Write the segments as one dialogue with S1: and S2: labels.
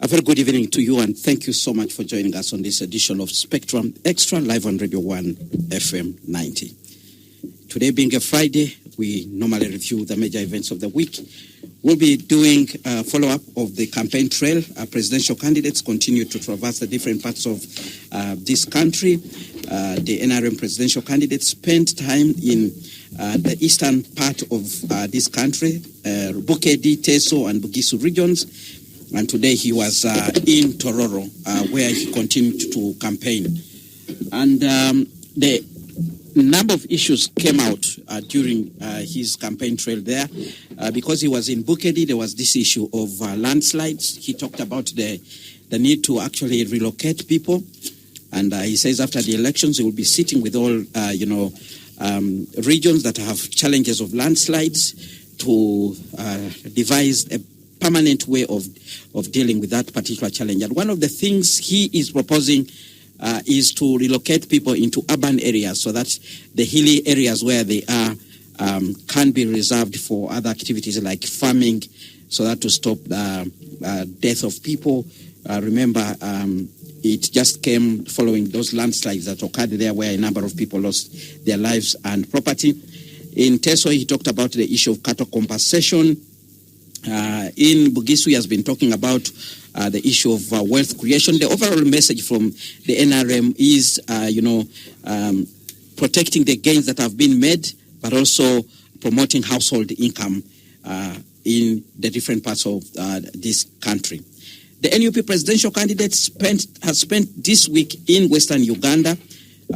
S1: A very good evening to you, and thank you so much for joining us on this edition of Spectrum Xtra, live on Radio 1 FM 90. Today being a Friday, we normally review the major events of the week. We'll be doing a follow-up of the campaign trail. Our presidential candidates continue to traverse the different parts of this country. The NRM presidential candidates spent time in the eastern part of this country, Bukedi, Teso, and Bugisu regions. And today he was in Tororo, where he continued to campaign. And the number of issues came out during his campaign trail there. Because he was in Bukedi, there was this issue of landslides. He talked about the need to actually relocate people. And he says after the elections, he will be sitting with all, regions that have challenges of landslides to devise a permanent way of dealing with that particular challenge. And one of the things he is proposing is to relocate people into urban areas so that the hilly areas where they are can be reserved for other activities like farming, so that to stop the death of people. Remember, it just came following those landslides that occurred there where a number of people lost their lives and property. In Teso, he talked about the issue of cattle compensation. In Bugisu, he has been talking about the issue of wealth creation. The overall message from the NRM is, protecting the gains that have been made, but also promoting household income in the different parts of this country. The NUP presidential candidate has spent this week in Western Uganda,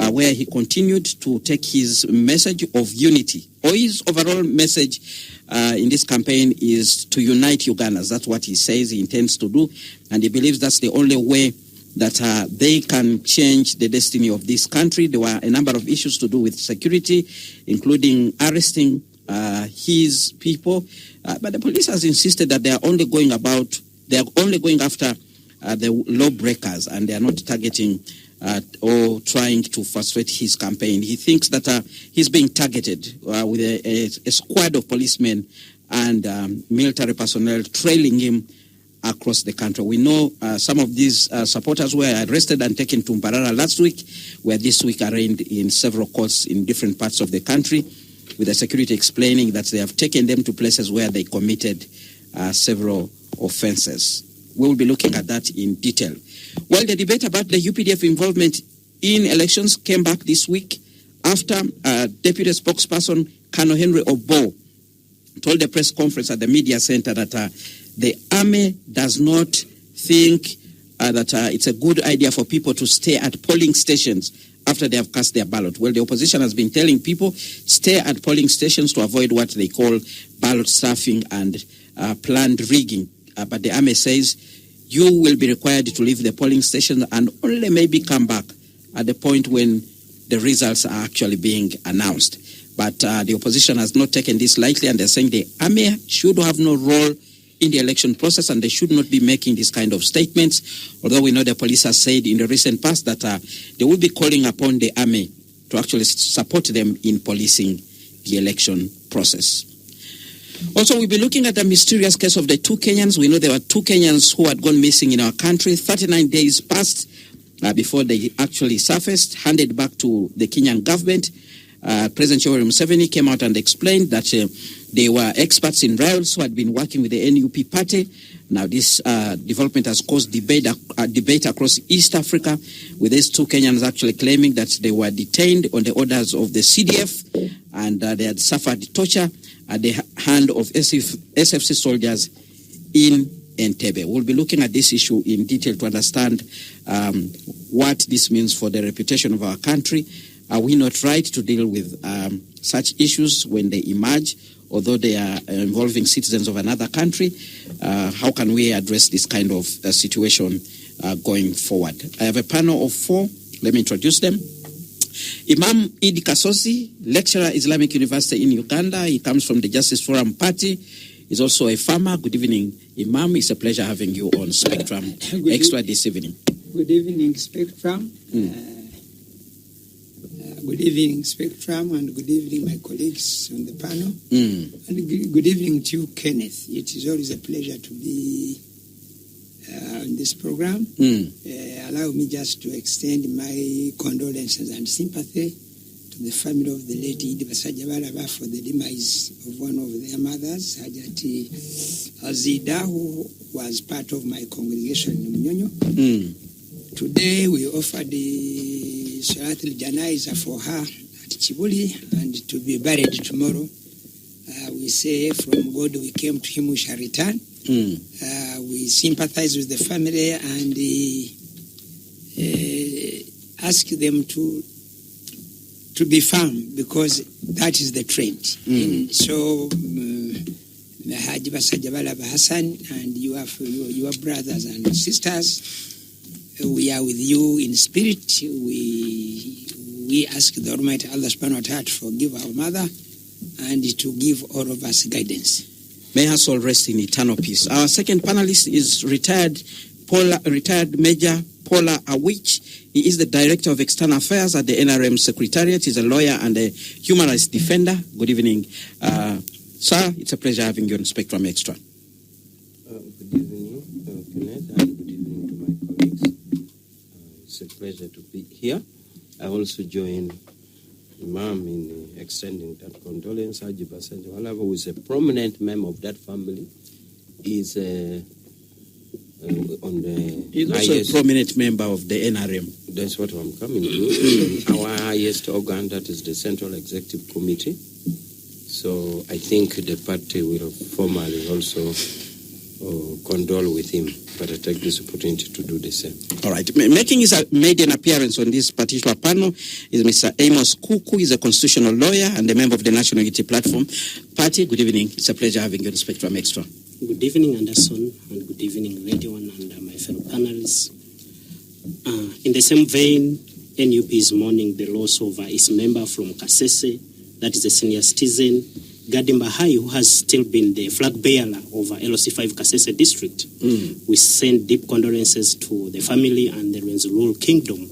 S1: where he continued to take his message of unity, or his overall message in this campaign is to unite Ugandans. That's what he says he intends to do, and he believes that's the only way that they can change the destiny of this country. There were a number of issues to do with security, including arresting his people, but the police has insisted that they are only going after the lawbreakers, and they are not targeting or trying to frustrate his campaign. He thinks that he's being targeted with a squad of policemen and military personnel trailing him across the country. We know some of these supporters were arrested and taken to Mbarara last week, where this week arraigned in several courts in different parts of the country, with the security explaining that they have taken them to places where they committed several offenses. We will be looking at that in detail. Well, the debate about the UPDF involvement in elections came back this week after Deputy Spokesperson Colonel Henry Obo told the press conference at the media center that the army does not think that it's a good idea for people to stay at polling stations after they have cast their ballot. Well, the opposition has been telling people stay at polling stations to avoid what they call ballot stuffing and planned rigging. But the army says you will be required to leave the polling station and only maybe come back at the point when the results are actually being announced. But the opposition has not taken this lightly, and they're saying the army should have no role in the election process and they should not be making these kind of statements, although we know the police has said in the recent past that they will be calling upon the army to actually support them in policing the election process. Also, we'll be looking at the mysterious case of the two Kenyans. We know there were two Kenyans who had gone missing in our country. 39 days passed before they actually surfaced, handed back to the Kenyan government. President Yoweri Museveni came out and explained that they were experts in rails who had been working with the NUP party. Now, this development has caused debate across East Africa, with these two Kenyans actually claiming that they were detained on the orders of the CDF and they had suffered torture at the hand of SFC soldiers in Entebbe. We'll be looking at this issue in detail to understand what this means for the reputation of our country. Are we not right to deal with such issues when they emerge, although they are involving citizens of another country? How can we address this kind of situation going forward? I have a panel of four. Let me introduce them. Imam Idd Kazosi, lecturer, Islamic University in Uganda. He comes from the Justice Forum Party. He's also a farmer. Good evening, Imam. It's a pleasure having you on Spectrum Xtra this evening.
S2: Good evening, Spectrum. Good evening, Spectrum, and good evening, my colleagues on the panel. And good evening to you, Kenneth. It is always a pleasure to be in the this program. Allow me just to extend my condolences and sympathy to the family of the late Idd Kazosi for the demise of one of their mothers, Hajati Azida, who was part of my congregation in Munyonyo. Today we offer the Salat al-Janaiza for her at Chibuli and to be buried tomorrow. We say from God we came, to him we shall return. We sympathize with the family and ask them to be firm, because that is the trend. So Haji Basajabala Hassan and your brothers and sisters, we are with you in spirit. We ask the Almighty Allah subhanahu wa ta'ala to forgive our mother and to give all of us guidance.
S1: May her soul rest in eternal peace. Our second panelist is retired Major Pollar Awich. He is the Director of External Affairs at the NRM Secretariat. He's a lawyer and a human rights defender. Good evening, sir. It's a pleasure having you on Spectrum Xtra.
S3: Good evening, Kenneth, and good evening to my colleagues. It's a pleasure to be here. I also join Imam in extending that condolence. Haji Basajabala, who is a prominent member of that family, is on the
S1: He's also a prominent member of the NRM.
S3: That's what I'm coming to. Our highest organ, that is the Central Executive Committee. So I think the party will formally also condole with him. But I take this opportunity to do the same. All right.
S1: Making his maiden appearance on this particular panel is Mr. Amos Kuuku. He's a constitutional lawyer and a member of the National Unity Platform Party. Good evening. It's a pleasure having you on Spectrum Xtra.
S4: Good evening, Anderson, and good evening, Radio One, and my fellow panelists. In the same vein, NUP is mourning the loss of its member from Kasese, that is a senior citizen, Gadimba Hai, who has still been the flag bearer of LOC5 Kasese district. We send deep condolences to the family and the Rwenzururu Kingdom.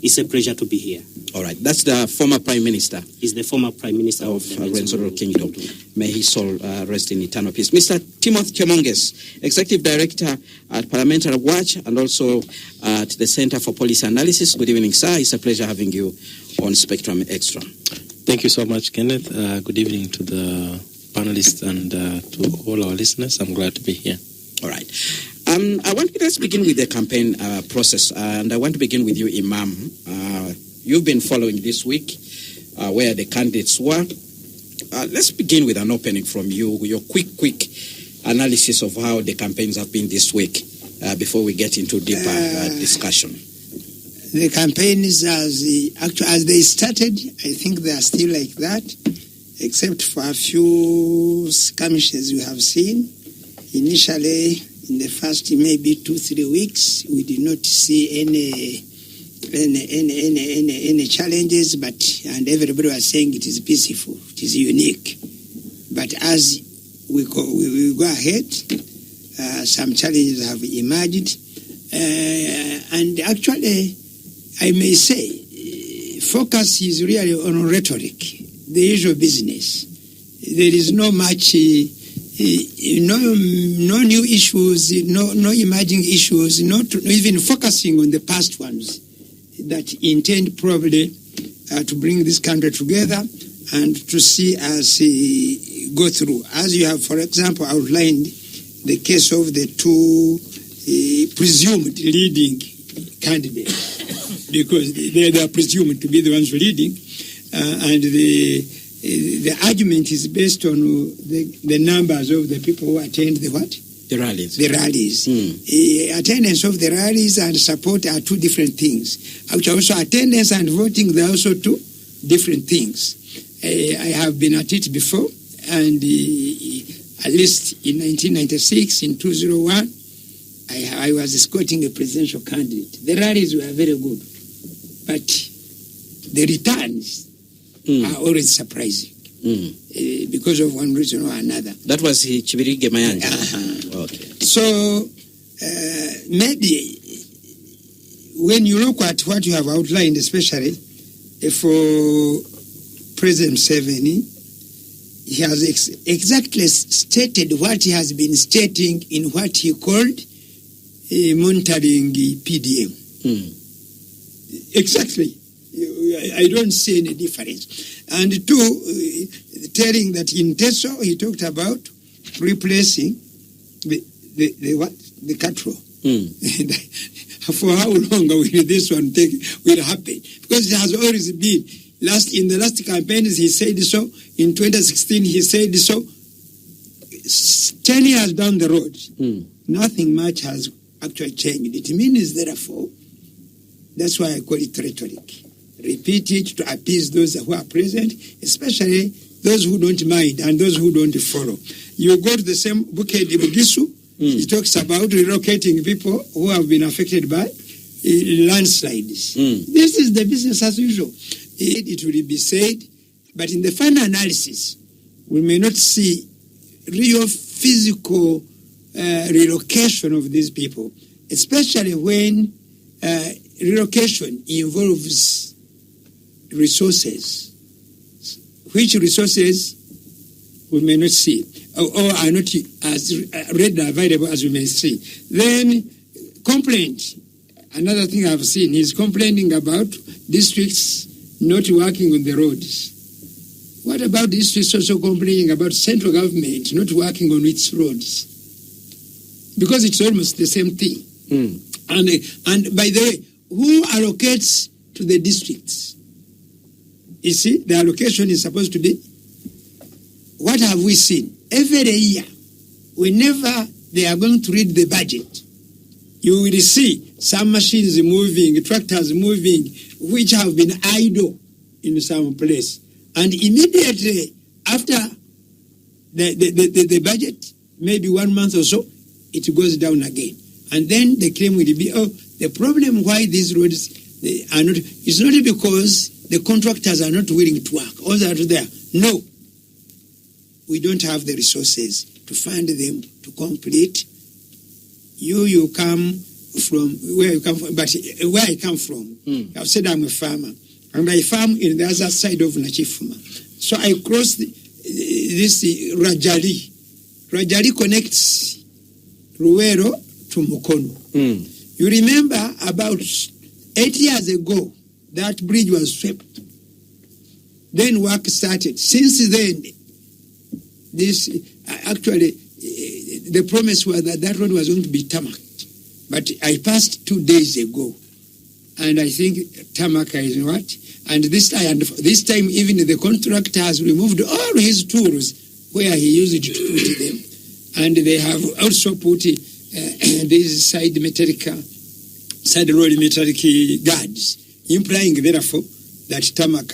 S4: It's a pleasure to be here.
S1: All right. That's the former Prime Minister.
S4: He's the former Prime Minister of the
S1: Rwenzururu Kingdom. May his soul rest in eternal peace. Mr. Timothy Chemonges, Executive Director at Pollar Awich and also at the Center for Policy Analysis. Good evening, sir. It's a pleasure having you on Spectrum Xtra.
S5: Thank you so much, Kenneth. Good evening to the panelists and to all our listeners. I'm glad to be here.
S1: All right. Let's begin with the campaign process. And I want to begin with you, Imam. You've been following this week where the candidates were. Let's begin with an opening from you, your quick analysis of how the campaigns have been this week before we get into deeper discussion.
S2: The campaigns, as they started, I think they are still like that, except for a few skirmishes we have seen. Initially, in the first maybe 2-3 weeks, we did not see any challenges, and everybody was saying it is peaceful, it is unique. But as we go ahead, some challenges have emerged, and actually, I may say, focus is really on rhetoric, the usual business. There is no much, no new issues, no emerging issues, not even focusing on the past ones that intend probably to bring this country together and to see us go through. As you have, for example, outlined the case of the two presumed leading candidates, because they are presumed to be the ones leading, and the argument is based on the numbers of the people who attend the what?
S1: The rallies.
S2: The rallies. Attendance of the rallies and support are two different things. Also, attendance and voting, they are also two different things. I have been at it before, and at least in 1996, in 2001, I was escorting a presidential candidate. The rallies were very good, but the returns are always surprising because of one reason or another.
S1: That was Chibirige Mayanja. Okay.
S2: So maybe when you look at what you have outlined, especially for President Museveni, he has exactly stated what he has been stating in what he called monitoring PDM. Exactly. I don't see any difference. And two, telling that in Teso he talked about replacing the cattle. For how long will this one will happen? Because it has always been. In the last campaigns he said so. In 2016 he said so. 10 years down the road, nothing much has actually changed. It means, therefore, that's why I call it rhetoric. Repeat it to appease those who are present, especially those who don't mind and those who don't follow. You go to the same Bukedi Bugisu, he talks about relocating people who have been affected by landslides. This is the business as usual. It will be said, but in the final analysis, we may not see real physical relocation of these people, especially when relocation involves resources. Which resources we may not see or are not as readily available as we may see. Then complaint. Another thing I've seen is complaining about districts not working on the roads. What about districts also complaining about central government not working on its roads? Because it's almost the same thing. And by the way, who allocates to the districts? You see, the allocation is supposed to be, what have we seen? Every year, whenever they are going to read the budget, you will see some machines moving, tractors moving, which have been idle in some place. And immediately after the budget, maybe 1 month or so, it goes down again. And then the claim will be, the problem why these roads are not, it's not because the contractors are not willing to work. All that are there. No. We don't have the resources to fund them to complete. You come from where you come from, but where I come from, I've said I'm a farmer, and I farm in the other side of Nachifuma. So I cross this Rajali. Rajali connects Ruwero to Mukono. You remember about 8 years ago, that bridge was swept. Then work started. Since then, this actually, the promise was that road was going to be tarmacked. But I passed 2 days ago, and I think tarmac is what? And this time, even the contractor has removed all his tools where he used to put them. And they have also put these side road metallic guards, implying therefore that tarmac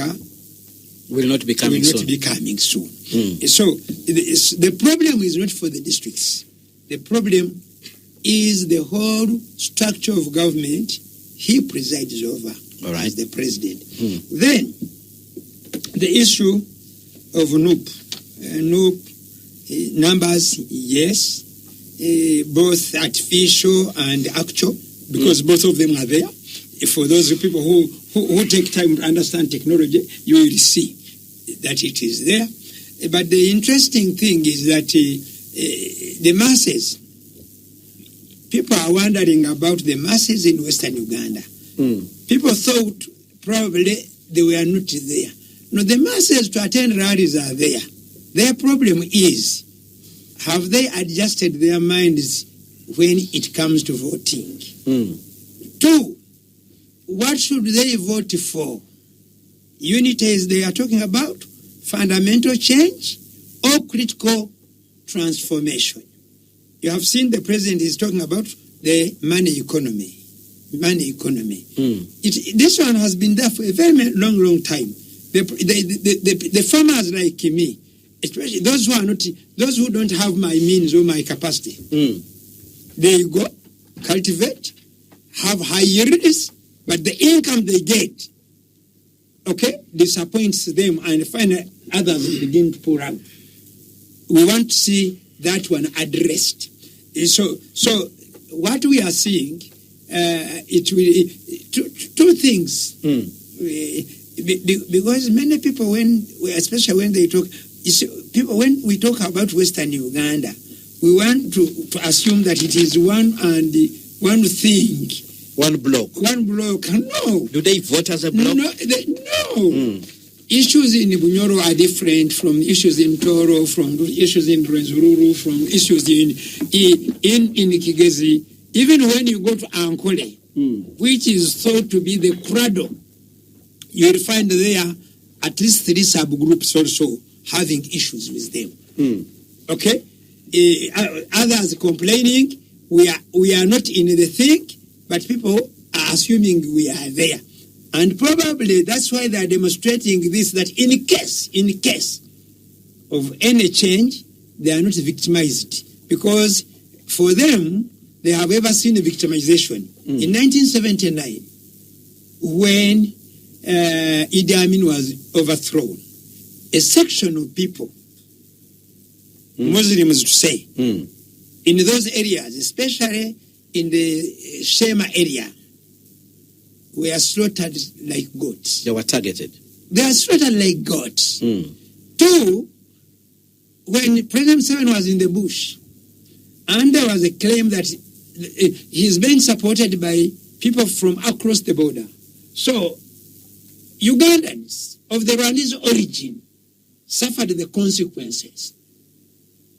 S1: will not be coming soon. So the problem is not for the districts. The problem is the whole structure of government he presides over as the president. Then the issue of NUP. Numbers, yes, both artificial and actual, because both of them are there. For those people who take time to understand technology, you will see that it is there. But the interesting thing is that the masses, people are wondering about the masses in Western Uganda. People thought probably they were not there. No, the masses to attend rallies are there. Their problem is, have they adjusted their minds when it comes to voting? 2, what should they vote for? Unity they are talking about, fundamental change, or critical transformation? You have seen the president is talking about the money economy. This one has been there for a very long time. The farmers like me, especially those who don't have my means or my capacity, they go, cultivate, have high yields, but the income they get, disappoints them, and finally others begin to pour out. We want to see that one addressed. So what we are seeing, it will two things. Because many people, especially when they talk,
S2: people, when we talk about Western Uganda, we want to assume that it is one thing.
S1: One block.
S2: One block. No.
S1: Do they vote as a block?
S2: No. Issues in Bunyoro are different from issues in Toro, from issues in Rwenzururu, from issues in Kigezi. Even when you go to Ankole, which is thought to be the cradle, you will find there at least 3 subgroups also having issues with them. Okay? Others complaining, we are not in the thing, but people are assuming we are there. And probably that's why they are demonstrating this, that in case of any change, they are not victimized. Because for them, they have ever seen victimization. In 1979, when Idi Amin was overthrown, a section of people, Muslims to say, in those areas, especially in the Shema area, were slaughtered like goats.
S1: They were targeted.
S2: They are slaughtered like goats. 2, when President Museveni was in the bush, and there was a claim that he's being supported by people from across the border. So, Ugandans of the Rwandese origin suffered the consequences.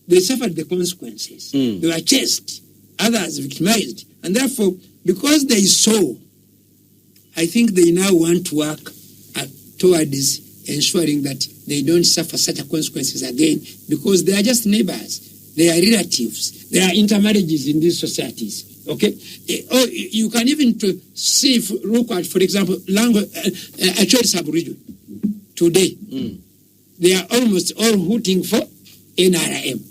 S2: They suffered the consequences. They were chased, others victimized. And therefore, because they saw, I think they now want to work towards ensuring that they don't suffer such consequences again, because they are just neighbors, they are relatives, they are intermarriages in these societies. Okay? Or you can even see, look at, for example, Acholi sub-region today. They are almost all hooting for NRM.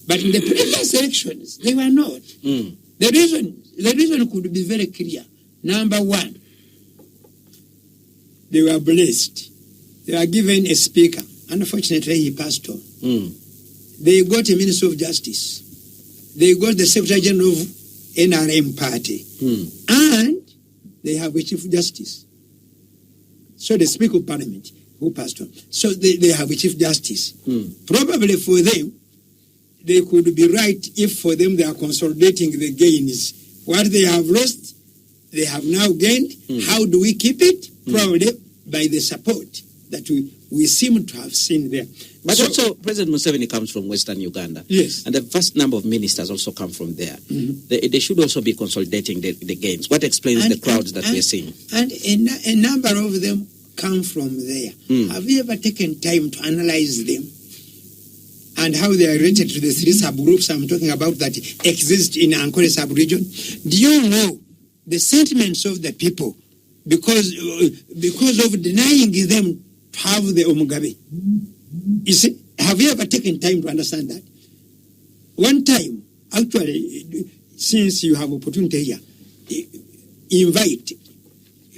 S2: But in the previous elections, they were not. The reason could be very clear. Number 1, they were blessed. They were given a speaker. Unfortunately, he passed on. They got a Minister of Justice. They got the Secretary General of NRM party. And they have a Chief Justice. So the Speaker of Parliament, who passed on. So they have a Chief Justice. Probably for them, they could be right if for them they are consolidating the gains. What they have lost, they have now gained. How do we keep it? Probably by the support that we seem to have seen there.
S1: But so, also, President Museveni comes from Western Uganda.
S2: Yes.
S1: And the vast number of ministers also come from there. They should also be consolidating the gains. What explains the crowds that we're seeing? And
S2: a number of them come from there. Have you ever taken time to analyze them? And how they are related to the 3 subgroups I'm talking about that exist in Ankole sub-region? Do you know the sentiments of the people because of denying them to have the Omugabe? You see, have you ever taken time to understand that? One time, actually, since you have opportunity here, invite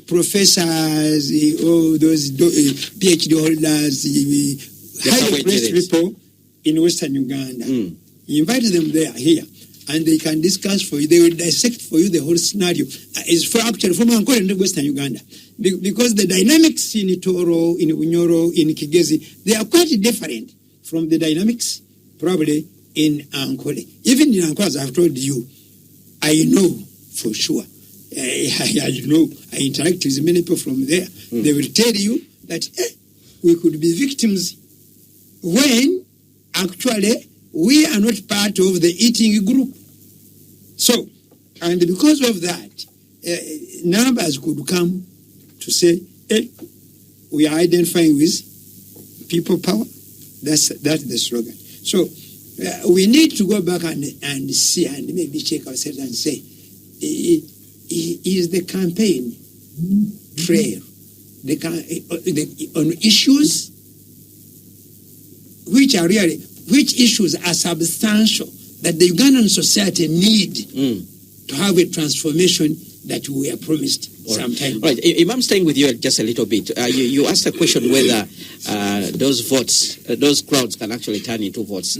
S2: professors, all those PhD holders, highly placed people in Western Uganda. Invite them here, and they can discuss for you. They will dissect for you the whole scenario. It's from Ankole and Western Uganda. Because the dynamics in Toro, in Bunyoro, in Kigezi, they are quite different from the dynamics probably in Ankole. Even in Ankole, as I've told you, I know for sure. I know, I interact with many people from there. They will tell you that we could be victims when actually we are not part of the eating group. So, and because of that, numbers could come to say, we are identifying with people power. That's the slogan. So we need to go back and see and maybe check ourselves and say, is the campaign trail on issues which issues are substantial that the Ugandan society need to have a transformation that we are promised? sometime.
S1: Right, Imam, staying with you just a little bit. You asked a question whether those votes, those crowds can actually turn into votes.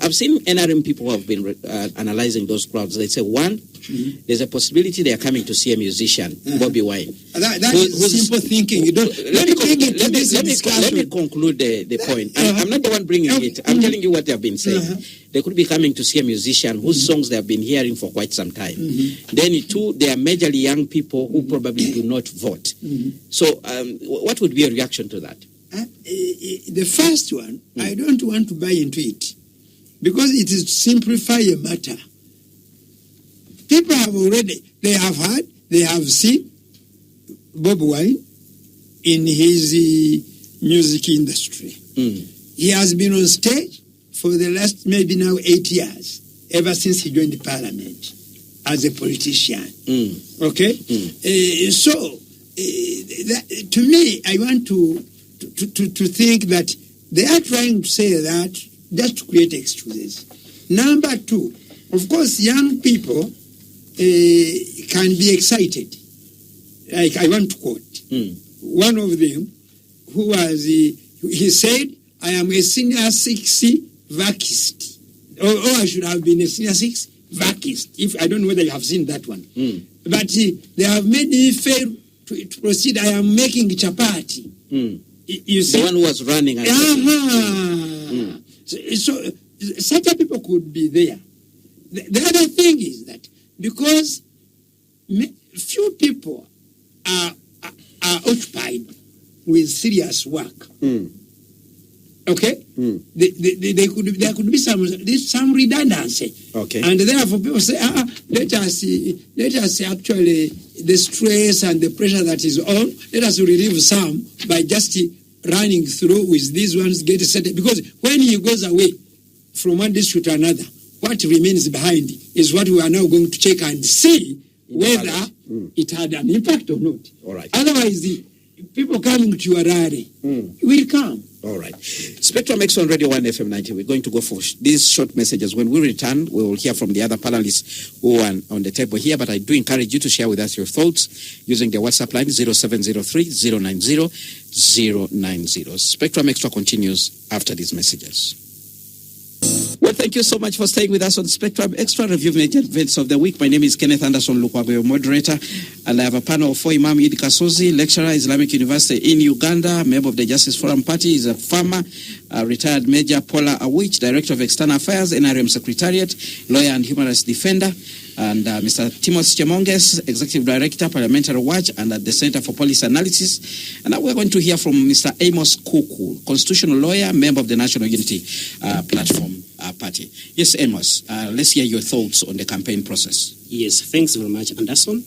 S1: I've seen NRM people who have been analyzing those crowds. They say, one, there's a possibility they are coming to see a musician, Bobby Wine.
S2: That is simple thinking. Let me
S1: conclude the point. I'm not the one bringing it. I'm telling you what they have been saying. They could be coming to see a musician whose songs they have been hearing for quite some time. Then, two, they are majorly young people who probably do not vote. So, what would be a reaction to that?
S2: The first one, I don't want to buy into it because it is to simplify a matter. People have they have heard, they have seen Bob Wine in his music industry. He has been on stage for the last maybe now 8 years, ever since he joined the parliament as a politician. Okay? To me, I want to think that they are trying to say that just to create excuses. Number two, of course, young people can be excited. Like I want to quote one of them who was, he said, I am a senior 6 vacist. Or I should have been a senior 6 vacist. If I don't know whether you have seen that one. But they have made me fail to proceed. I am making chapati. You see?
S1: The one who was running.
S2: So such people could be there. The other thing is that because few people are occupied with serious work. Okay? There could be some redundancy.
S1: Okay.
S2: And therefore people say, let us actually, the stress and the pressure that is on, let us relieve some by just running through with these ones, get set. Because when he goes away from one district to another, what remains behind is what we are now going to check and see whether it had an impact or not.
S1: All right.
S2: Otherwise, the people coming to your rally will come.
S1: All right. Spectrum X on Radio 1 FM 90. We're going to go for these short messages. When we return, we will hear from the other panelists who are on the table here. But I do encourage you to share with us your thoughts using the WhatsApp line 0703-090-090. Spectrum Extra continues after these messages. Well, thank you so much for staying with us on Spectrum Extra, review major events of the week. My name is Kenneth Anderson Lukwago, your moderator, and I have a panel for Imam Idd Kazosi, lecturer, Islamic University in Uganda, member of the Justice Forum Party, is a farmer, retired Major Pollar Awich, Director of External Affairs, NRM Secretariat, lawyer and human rights defender, and Mr. Chemonges, Executive Director, Parliamentary Watch, and at the Center for Policy Analysis. And now we're going to hear from Mr. Amos Kuuku, constitutional lawyer, member of the National Unity Platform Party. Yes, Amos, let's hear your thoughts on the campaign process.
S4: Yes, thanks very much, Anderson.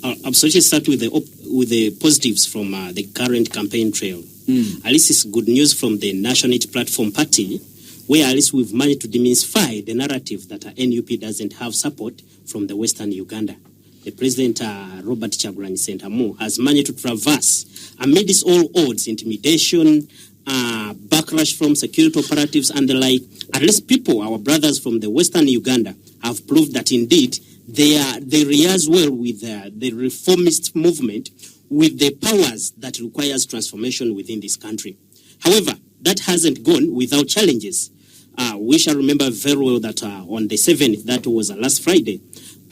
S4: I'll start with the positives from the current campaign trail. At least it's good news from the National Unity Platform Party, where at least we've managed to demystify the narrative that NUP doesn't have support from the Western Uganda. The President, Robert Kyagulanyi Ssentamu, has managed to traverse, amidst all odds, intimidation, backlash from security operatives and the like. At least people, our brothers from the Western Uganda, have proved that indeed they rehearse well with the reformist movement, with the powers that requires transformation within this country. However, that hasn't gone without challenges. We shall remember very well that on the 7th, that was last Friday,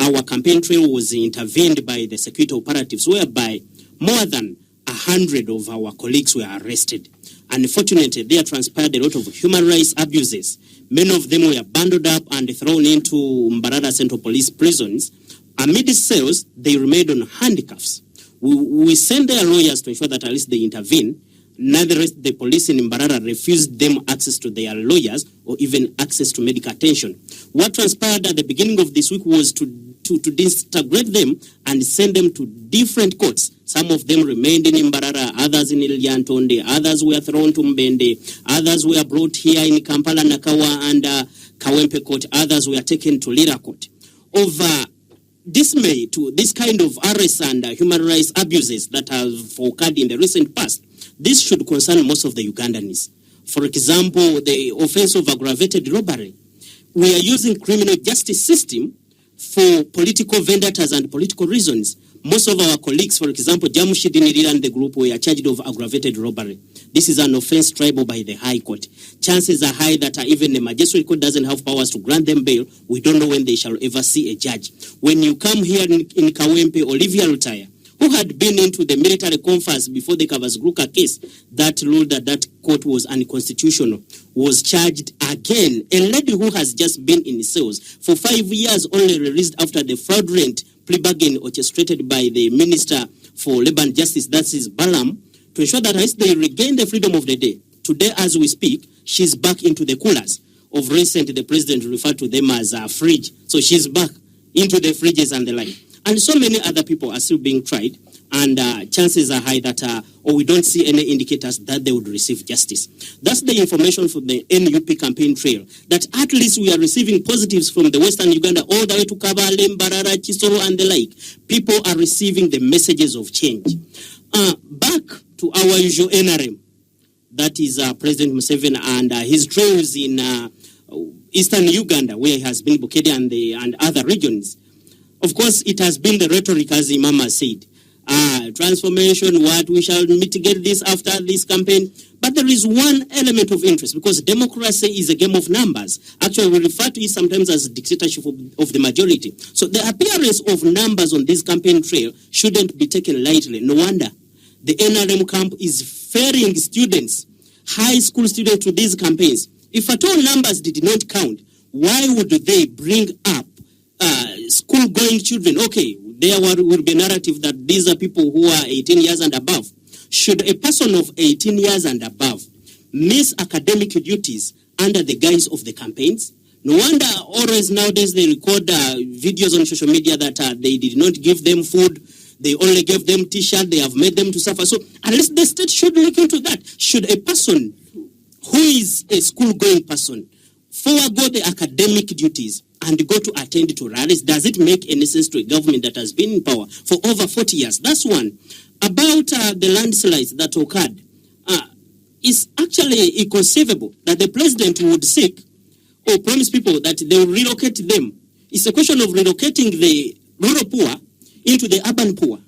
S4: our campaign trail was intervened by the security operatives, whereby more than 100 of our colleagues were arrested. Unfortunately, there transpired a lot of human rights abuses. Many of them were bundled up and thrown into Mbarara Central Police prisons. Amidst cells, they remained on handcuffs. We sent their lawyers to ensure that at least they intervene. Nevertheless, the police in Mbarara refused them access to their lawyers or even access to medical attention. What transpired at the beginning of this week was to disintegrate them and send them to different courts. Some of them remained in Mbarara, others in Ilyantonde, others were thrown to Mbende, others were brought here in Kampala, Nakawa, and Kawempe Court, others were taken to Lira Court. Over dismay to this kind of arrests and human rights abuses that have occurred in the recent past, this should concern most of the Ugandans. For example, the offense of aggravated robbery. We are using criminal justice system for political vendettas and political reasons. Most of our colleagues, for example, Jamshid Nirira and the group, were charged of aggravated robbery. This is an offense triable by the High Court. Chances are high that even the Magistrate Court doesn't have powers to grant them bail. We don't know when they shall ever see a judge. When you come here in Kawempe, Olivia Lutaya, who had been into the military conference before the Kavazgruka case, that ruled that court was unconstitutional, was charged again. A lady who has just been in cells for 5 years, only released after the fraudulent plea bargain orchestrated by the Minister for Labour and Justice, that is Balam, to ensure that as they regain the freedom of the day. Today, as we speak, she's back into the coolers. Of recent, the president referred to them as a fridge. So she's back into the fridges and the like. And so many other people are still being tried, and chances are high that, or we don't see any indicators that they would receive justice. That's the information from the NUP campaign trail, that at least we are receiving positives from the Western Uganda all the way to Kabale, Mbarara, Chisoro, and the like. People are receiving the messages of change. Back to our usual NRM, that is President Museveni and his trails in Eastern Uganda, where he has been blockaded and other regions. Of course, it has been the rhetoric, as Imam has said. Transformation, what, we shall mitigate this after this campaign. But there is one element of interest, because democracy is a game of numbers. Actually, we refer to it sometimes as dictatorship of the majority. So the appearance of numbers on this campaign trail shouldn't be taken lightly. No wonder the NRM camp is ferrying students, high school students, to these campaigns. If at all numbers did not count, why would they bring up school-going children? Okay, there will be a narrative that these are people who are 18 years and above. Should a person of 18 years and above miss academic duties under the guise of the campaigns? No wonder always nowadays they record videos on social media that they did not give them food, they only gave them T-shirt, they have made them to suffer. So unless the state should look into that, should a person who is a school-going person forego the academic duties and go to attend to rallies? Does it make any sense to a government that has been in power for over 40 years? That's one. About the landslides that occurred, it's actually inconceivable that the president would seek or promise people that they will relocate them. It's a question of relocating the rural poor into the urban poor.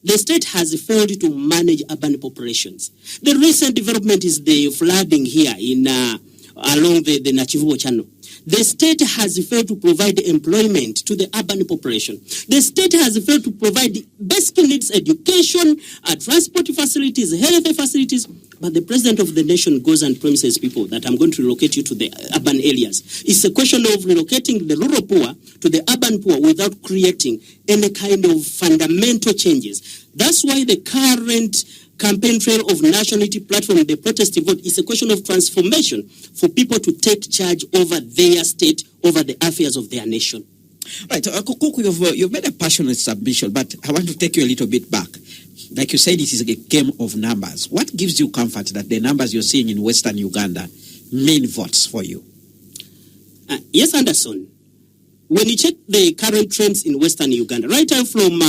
S4: The state has failed to manage urban populations. The recent development is the flooding here in along the Nachivuo channel. The state has failed to provide employment to the urban population. The state has failed to provide basic needs, education, transport facilities, health facilities. But the president of the nation goes and promises people that I'm going to relocate you to the urban areas. It's a question of relocating the rural poor to the urban poor without creating any kind of fundamental changes. That's why the current campaign trail of nationality platform, the protest vote, is a question of transformation for people to take charge over their state, over the affairs of their nation.
S1: Right, Kuuku, you've made a passionate submission, but I want to take you a little bit back. Like you said, it is a game of numbers. What gives you comfort that the numbers you're seeing in Western Uganda mean votes for you?
S4: Yes, Anderson. When you check the current trends in Western Uganda, right out from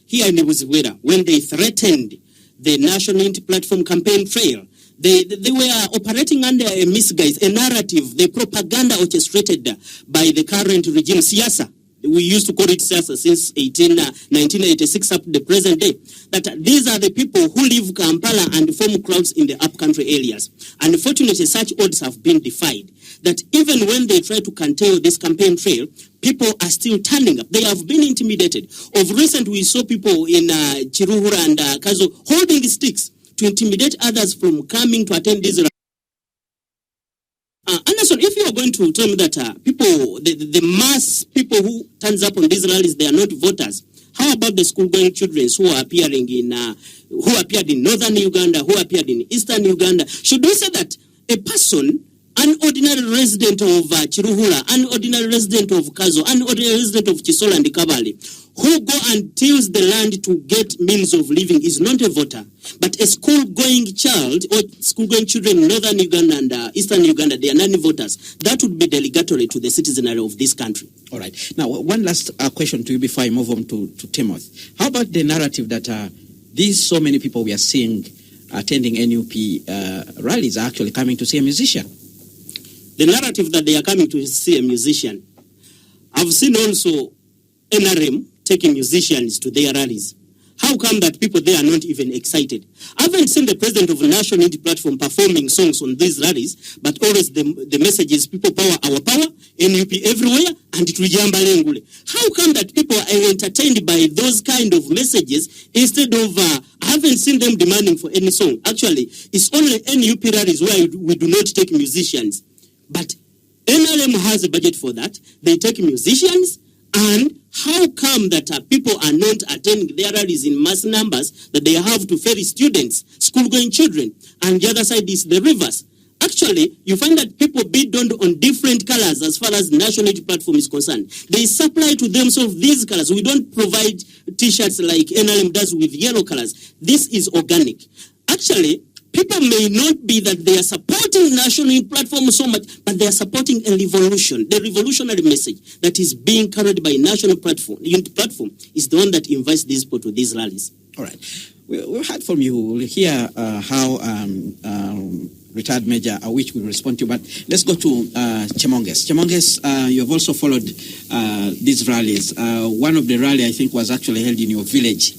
S4: here in Buziwera, when they threatened the National Unity Platform campaign trail, they were operating under a misguise, a narrative, the propaganda orchestrated by the current regime, Siasa. We used to call it Siasa since 1986 up to the present day, that these are the people who leave Kampala and form crowds in the upcountry areas. Unfortunately, such odds have been defied, that even when they try to curtail this campaign trail, people are still turning up. They have been intimidated. Of recent, we saw people in Chiruhura and Kazo holding sticks to intimidate others from coming to attend these rallies. Anderson, if you are going to tell me that people, the mass people who turns up on these rallies, they are not voters, how about the school-going children who are appearing in, who appeared in northern Uganda, who appeared in eastern Uganda? Should we say that a person, an ordinary resident of Chiruhura, an ordinary resident of Kazo, an ordinary resident of Chisola and Kabale, who go and tills the land to get means of living is not a voter, but a school-going child or school-going children in northern Uganda and eastern Uganda, they are non-voters. That would be delegatory to the citizenry of this country. All right.
S1: Now, one last question to you before I move on to Timothy. How about the narrative that these so many people we are seeing attending NUP rallies are actually coming to see a musician?
S4: The narrative that they are coming to see a musician. I've seen also NRM taking musicians to their rallies? How come that people there are not even excited? I haven't seen the president of the National Unity Platform performing songs on these rallies, but always the message is people power, our power, NUP everywhere, and Tujamba Lengule. How come that people are entertained by those kind of messages instead of, I haven't seen them demanding for any song. Actually, it's only NUP rallies where we do not take musicians. But NRM has a budget for that. They take musicians. And how come that people are not attending their rallies in mass numbers, that they have to ferry students, school-going children, and the other side is the rivers? Actually, you find that people bid on different colors as far as National Unity Platform is concerned. They supply to themselves these colors. We don't provide T-shirts like NLM does with yellow colors. This is organic. Actually, people may not be that they are supporting National Unity Platform so much, but they are supporting a revolution. The revolutionary message that is being carried by National Unity Platform is the one that invites these people to these rallies. All right.
S1: We've heard from you. We'll hear how retired Major Awich will respond to you. But let's go to Chemonges. Chemonges, you have also followed these rallies. One of the rallies, I think, was actually held in your village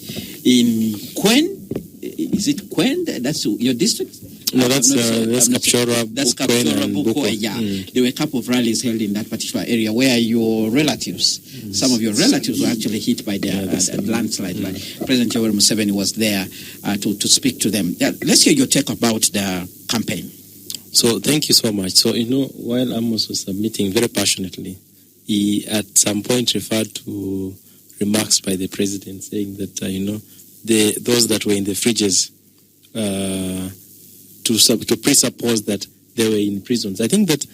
S1: in Kwen. Is it Kwen? That's your district?
S5: No, that's Kapchorwa.
S1: That's Kapchorwa, Buko. Yeah. There were a couple of rallies held in that particular area where your relatives, some of your relatives were actually hit by the landslide. President Yoweri Museveni was there to speak to them. Yeah, let's hear your take about the campaign.
S5: So thank you so much. So, while Amos was submitting very passionately, he at some point referred to remarks by the president saying that, those that were in the fridges to presuppose that they were in prisons. I think that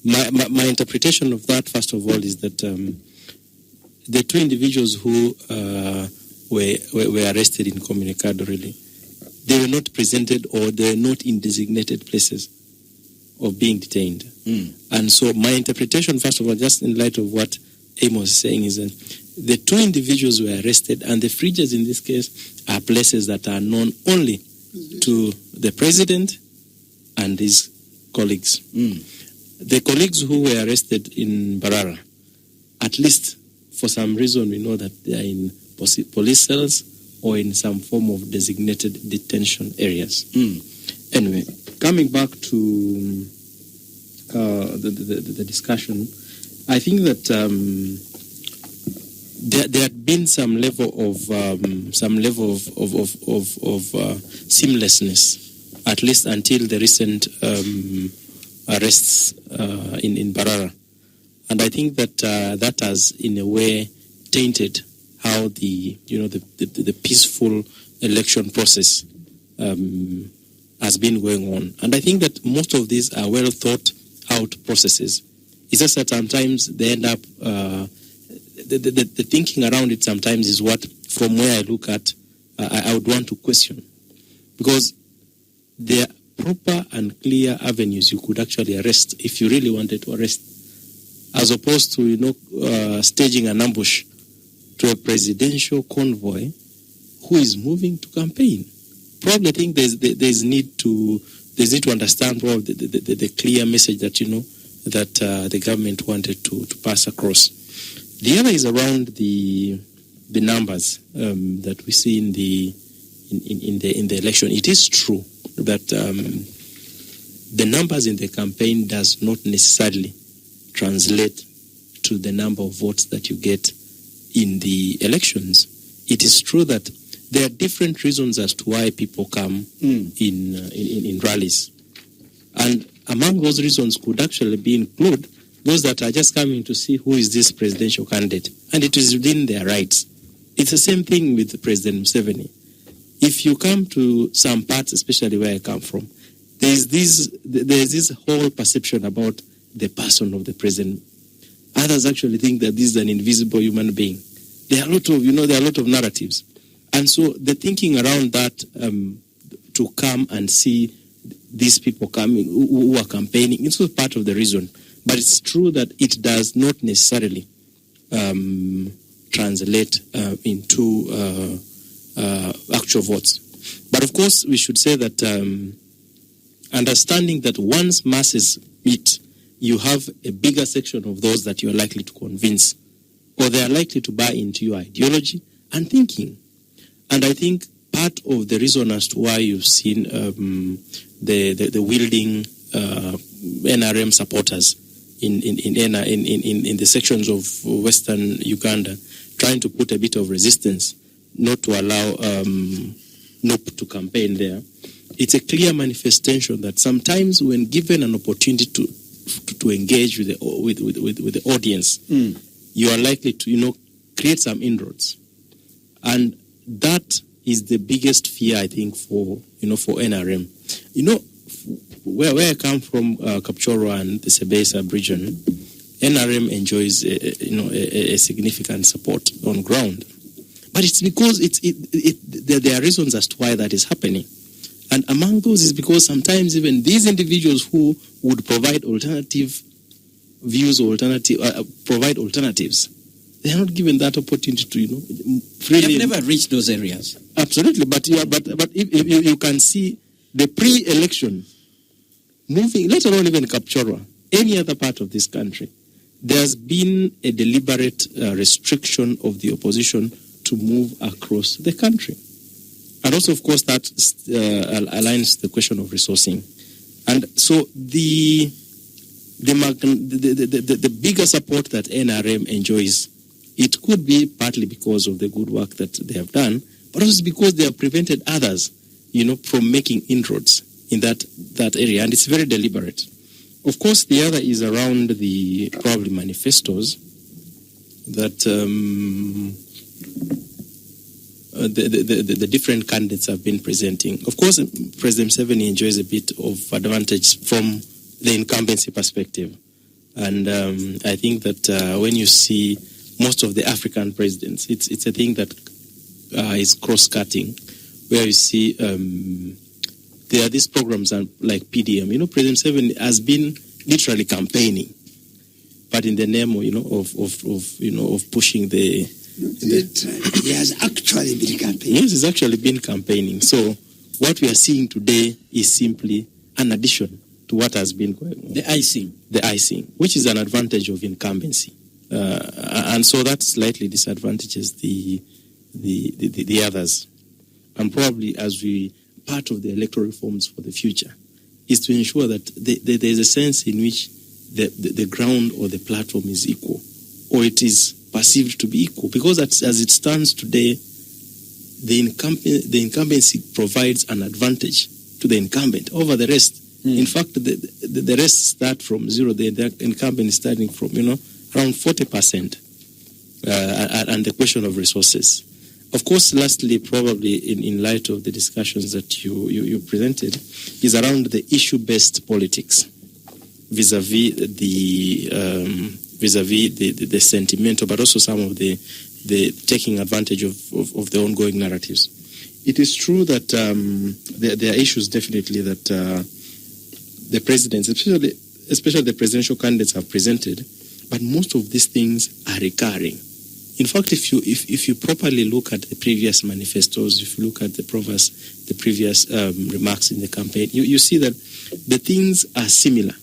S5: my interpretation of that, first of all, is that the two individuals who were arrested in Communicado, really, they were not presented or they were not in designated places of being detained. And so my interpretation, first of all, just in light of what Amos is saying, is that the two individuals were arrested, and the fridges in this case are places that are known only to the president and his colleagues. The colleagues who were arrested in Barara, at least for some reason we know that they are in police cells or in some form of designated detention areas. Anyway, coming back to the discussion, I think that there had been some level of seamlessness, at least until the recent arrests in Barara, and I think that that has, in a way, tainted how the peaceful election process has been going on. And I think that most of these are well thought out processes. It's just that sometimes they end up, the thinking around it sometimes is what, from where I look at, I would want to question. Because there are proper and clear avenues you could actually arrest if you really wanted to arrest, as opposed to, staging an ambush to a presidential convoy who is moving to campaign. Probably I think there's need to understand probably the clear message that that the government wanted to pass across. The other is around the numbers that we see in the election. It is true that the numbers in the campaign does not necessarily translate to the number of votes that you get in the elections. It is true that there are different reasons as to why people come in rallies. And among those reasons could actually include those that are just coming to see who is this presidential candidate. And it is within their rights. It's the same thing with President Museveni. If you come to some parts, especially where I come from, there's this whole perception about the person of the president. Others actually think that this is an invisible human being. There are a lot of narratives. And so the thinking around that, to come and see these people coming who are campaigning, it's also part of the reason. But it's true that it does not necessarily translate into actual votes. But of course, we should say that understanding that once masses meet, you have a bigger section of those that you're likely to convince or they are likely to buy into your ideology and thinking. And I think part of the reason as to why you've seen the wielding NRM supporters in the sections of western Uganda trying to put a bit of resistance not to allow NOP to campaign there, it's a clear manifestation that sometimes when given an opportunity to engage with the audience, you are likely to create some inroads, and that is the biggest fear, I think, for NRM. Where I come from, Kapchorwa and the Sebei sub-region, NRM enjoys a significant support on ground, but it's because there are reasons as to why that is happening, and among those is because sometimes even these individuals who would provide alternative views or provide alternatives, they are not given that opportunity to freely.
S1: They've never reached those areas.
S5: Absolutely, but if you can see the pre-election moving, let alone even Kapchorwa, any other part of this country, there's been a deliberate restriction of the opposition to move across the country. And also, of course, that aligns the question of resourcing. And so the bigger support that NRM enjoys, it could be partly because of the good work that they have done, but also because they have prevented others, from making inroads in that area, and it's very deliberate. Of course, the other is around the probably manifestos that the different candidates have been presenting. Of course, President Museveni enjoys a bit of advantage from the incumbency perspective, and I think that when you see most of the African presidents, it's a thing that is cross-cutting, where you see there are these programs like PDM. President Museveni has been literally campaigning, but in the name of pushing the.
S2: He has actually been campaigning.
S5: Yes, he's actually been campaigning. So what we are seeing today is simply an addition to what has been going on.
S1: The icing,
S5: which is an advantage of incumbency, and so that slightly disadvantages the others. And probably part of the electoral reforms for the future is to ensure that there is a sense in which the ground or the platform is equal, or it is perceived to be equal, because as it stands today, the incumbency provides an advantage to the incumbent over the rest. In fact, the rest start from zero. The incumbent is starting from around 40%, and the question of resources. Of course, lastly, probably in light of the discussions that you presented, is around the issue-based politics vis-a-vis the sentimental, but also some of the taking advantage of the ongoing narratives. It is true that there are issues definitely that the presidents, especially the presidential candidates, have presented, but most of these things are recurring. In fact, if you properly look at the previous manifestos, if you look at the previous remarks in the campaign, you see that the things are similar.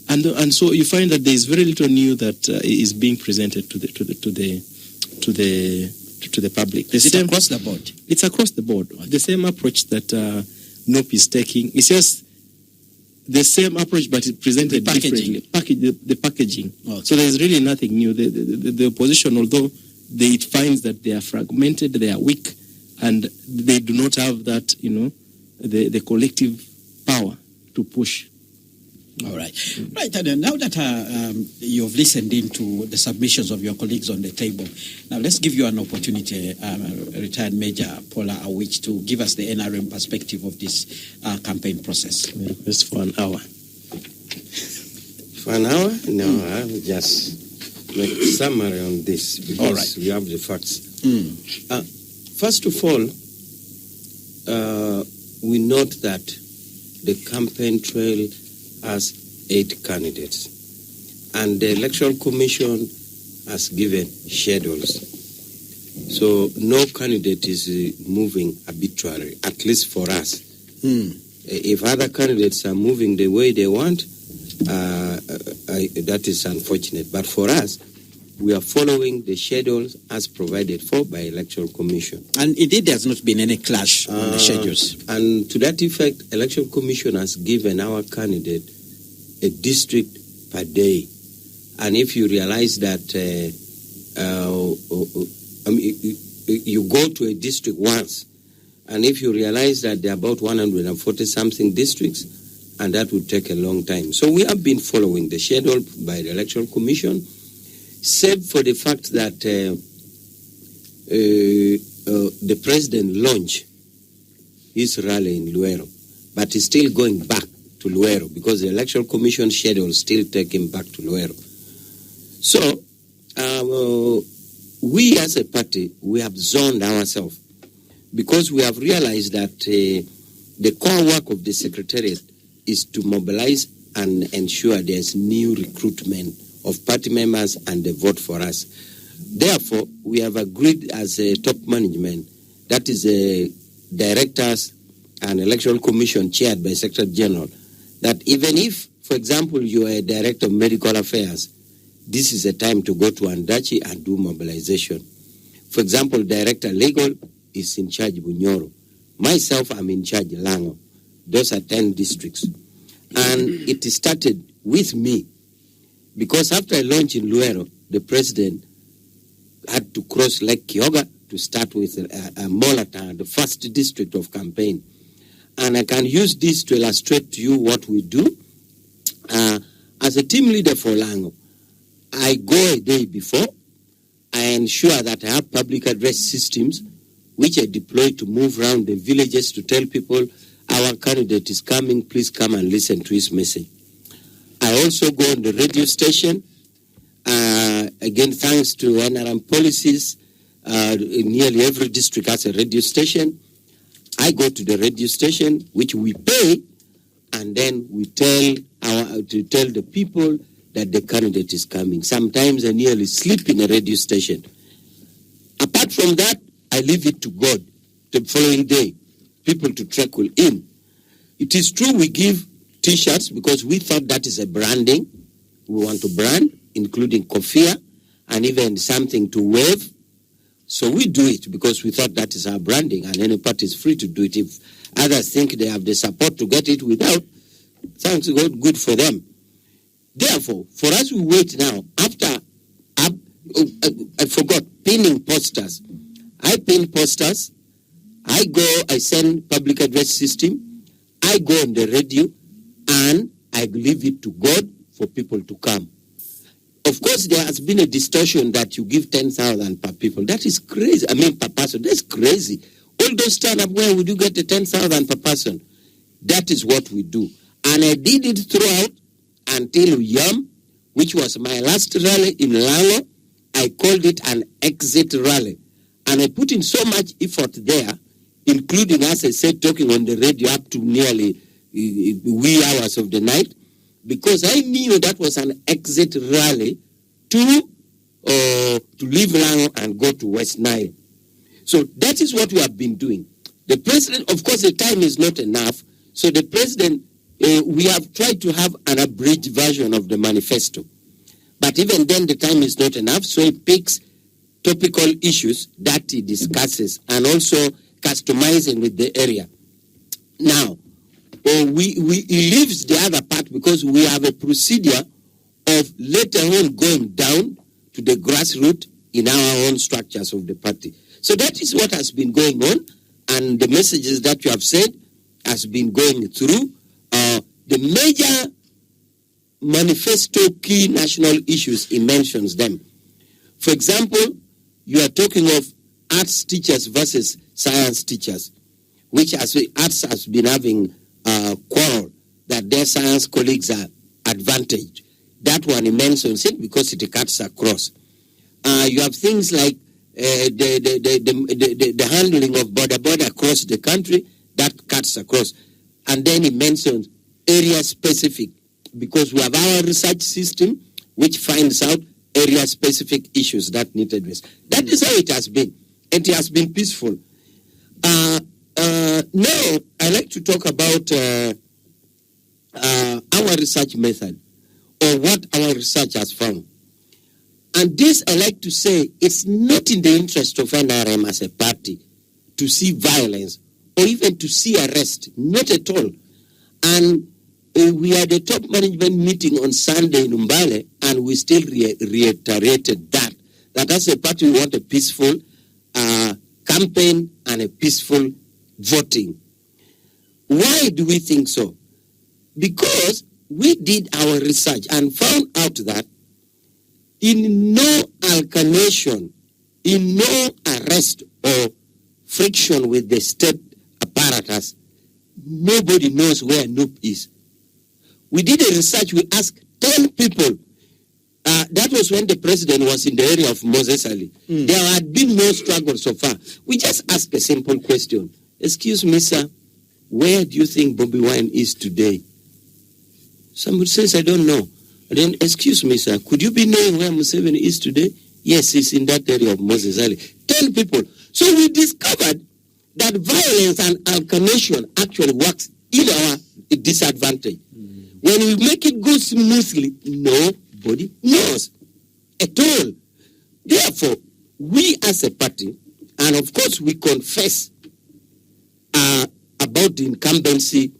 S5: And so you find that there is very little new that is being presented to the public.
S1: Across the board?
S5: It's across the board. The same approach that NOP is taking. It's just the same approach, but it's presented differently. The packaging. Okay. So there is really nothing new. The opposition, although it finds that they are fragmented, they are weak, and they do not have that, the collective power to push.
S1: All right. Right, and now that you've listened into the submissions of your colleagues on the table, now let's give you an opportunity, retired Major Pollar Awich, to give us the NRM perspective of this campaign process.
S5: We request for an hour.
S3: For an hour? No, I will just make a summary on this because we have the facts. First of all, we note that the campaign trail has 8 candidates, and the Electoral Commission has given schedules. So no candidate is moving arbitrarily, at least for us. If other candidates are moving the way they want, that is unfortunate. But for us, we are following the schedules as provided for by Electoral Commission.
S1: And indeed, there has not been any clash on the schedules.
S3: And to that effect, Electoral Commission has given our candidate a district per day. And if you realize that you go to a district once, and if you realize that there are about 140-something districts, and that would take a long time. So we have been following the schedule by the Electoral Commission, save for the fact that the president launched his rally in Luero, but he's still going back to Luero because the Electoral Commission schedule still take him back to Luero. So we as a party, we have zoned ourselves because we have realized that the core work of the Secretariat is to mobilize and ensure there's new recruitment of party members and the vote for us. Therefore, we have agreed as a top management, that is the directors and Electoral Commission chaired by Secretary General, that even if, for example, you are a director of medical affairs, this is a time to go to Andachi and do mobilization. For example, director legal is in charge Bunyoro. Myself, I'm in charge Lango. Those are 10 districts. And it started with me because after I launched in Luero, the president had to cross Lake Kyoga to start with Molata, the first district of campaign. And I can use this to illustrate to you what we do. As a team leader for Lango, I go a day before. I ensure that I have public address systems which I deploy to move around the villages to tell people our candidate is coming, please come and listen to his message. I also go on the radio station. Again, thanks to NRM policies, nearly every district has a radio station. I go to the radio station, which we pay, and then we tell the people that the candidate is coming. Sometimes I nearly sleep in a radio station. Apart from that, I leave it to God the following day, people to trickle in. It is true we give T-shirts because we thought that is a branding. We want to brand, including kofia and even something to wave. So we do it because we thought that is our branding, and any party is free to do it. If others think they have the support to get it without, thanks God, good for them. Therefore, for us, we wait now. After, I forgot, pinning posters. I pin posters. I send public address system. I go on the radio, and I leave it to God for people to come. Of course, there has been a distortion that you give 10,000 per people. That is crazy. I mean, per person. That's crazy. All those stand up, where would you get the 10,000 per person? That is what we do. And I did it throughout until Yam, which was my last rally in Lalo. I called it an exit rally. And I put in so much effort there, including, as I said, talking on the radio up to nearly wee hours of the night, because I knew that was an exit rally to leave Lango and go to West Nile. So that is what we have been doing. The president, of course, the time is not enough. So the president, we have tried to have an abridged version of the manifesto. But even then, the time is not enough. So he picks topical issues that he discusses and also customizing with the area. Now, he leaves the other part because we have a procedure of later on going down to the grassroots in our own structures of the party. So that is what has been going on, and the messages that you have said has been going through. The major manifesto key national issues, he mentions them. For example, you are talking of arts teachers versus science teachers, which arts has been having quarrel that their science colleagues are advantaged. That one he mentions it because it cuts across. You have things like the handling of border across the country, that cuts across. And then he mentions area specific, because we have our research system which finds out area specific issues that need address. That is how it has been, and it has been peaceful. Now, I like to talk about our research method, or what our research has found. And this, I like to say, it's not in the interest of NRM as a party to see violence or even to see arrest, not at all. And we had a top management meeting on Sunday in Umbale, and we still reiterated that as a party we want a peaceful campaign and a peaceful voting. Why do we think so? Because we did our research and found out that in no alternation, in no arrest or friction with the state apparatus, nobody knows where Noop is. We did a research, we asked 10 people. That was when the president was in the area of Moses Ali. There had been no struggle so far. We just asked a simple question. Excuse me, sir, where do you think Bobby Wine is today? Somebody says, I don't know. And then, excuse me, sir, could you be knowing where Museveni is today? Yes, he's in that area of Moses Ali. 10 people. So we discovered that violence and alternation actually works in our disadvantage. When we make it go smoothly, nobody knows at all. Therefore, we as a party, and of course we confess about the incumbency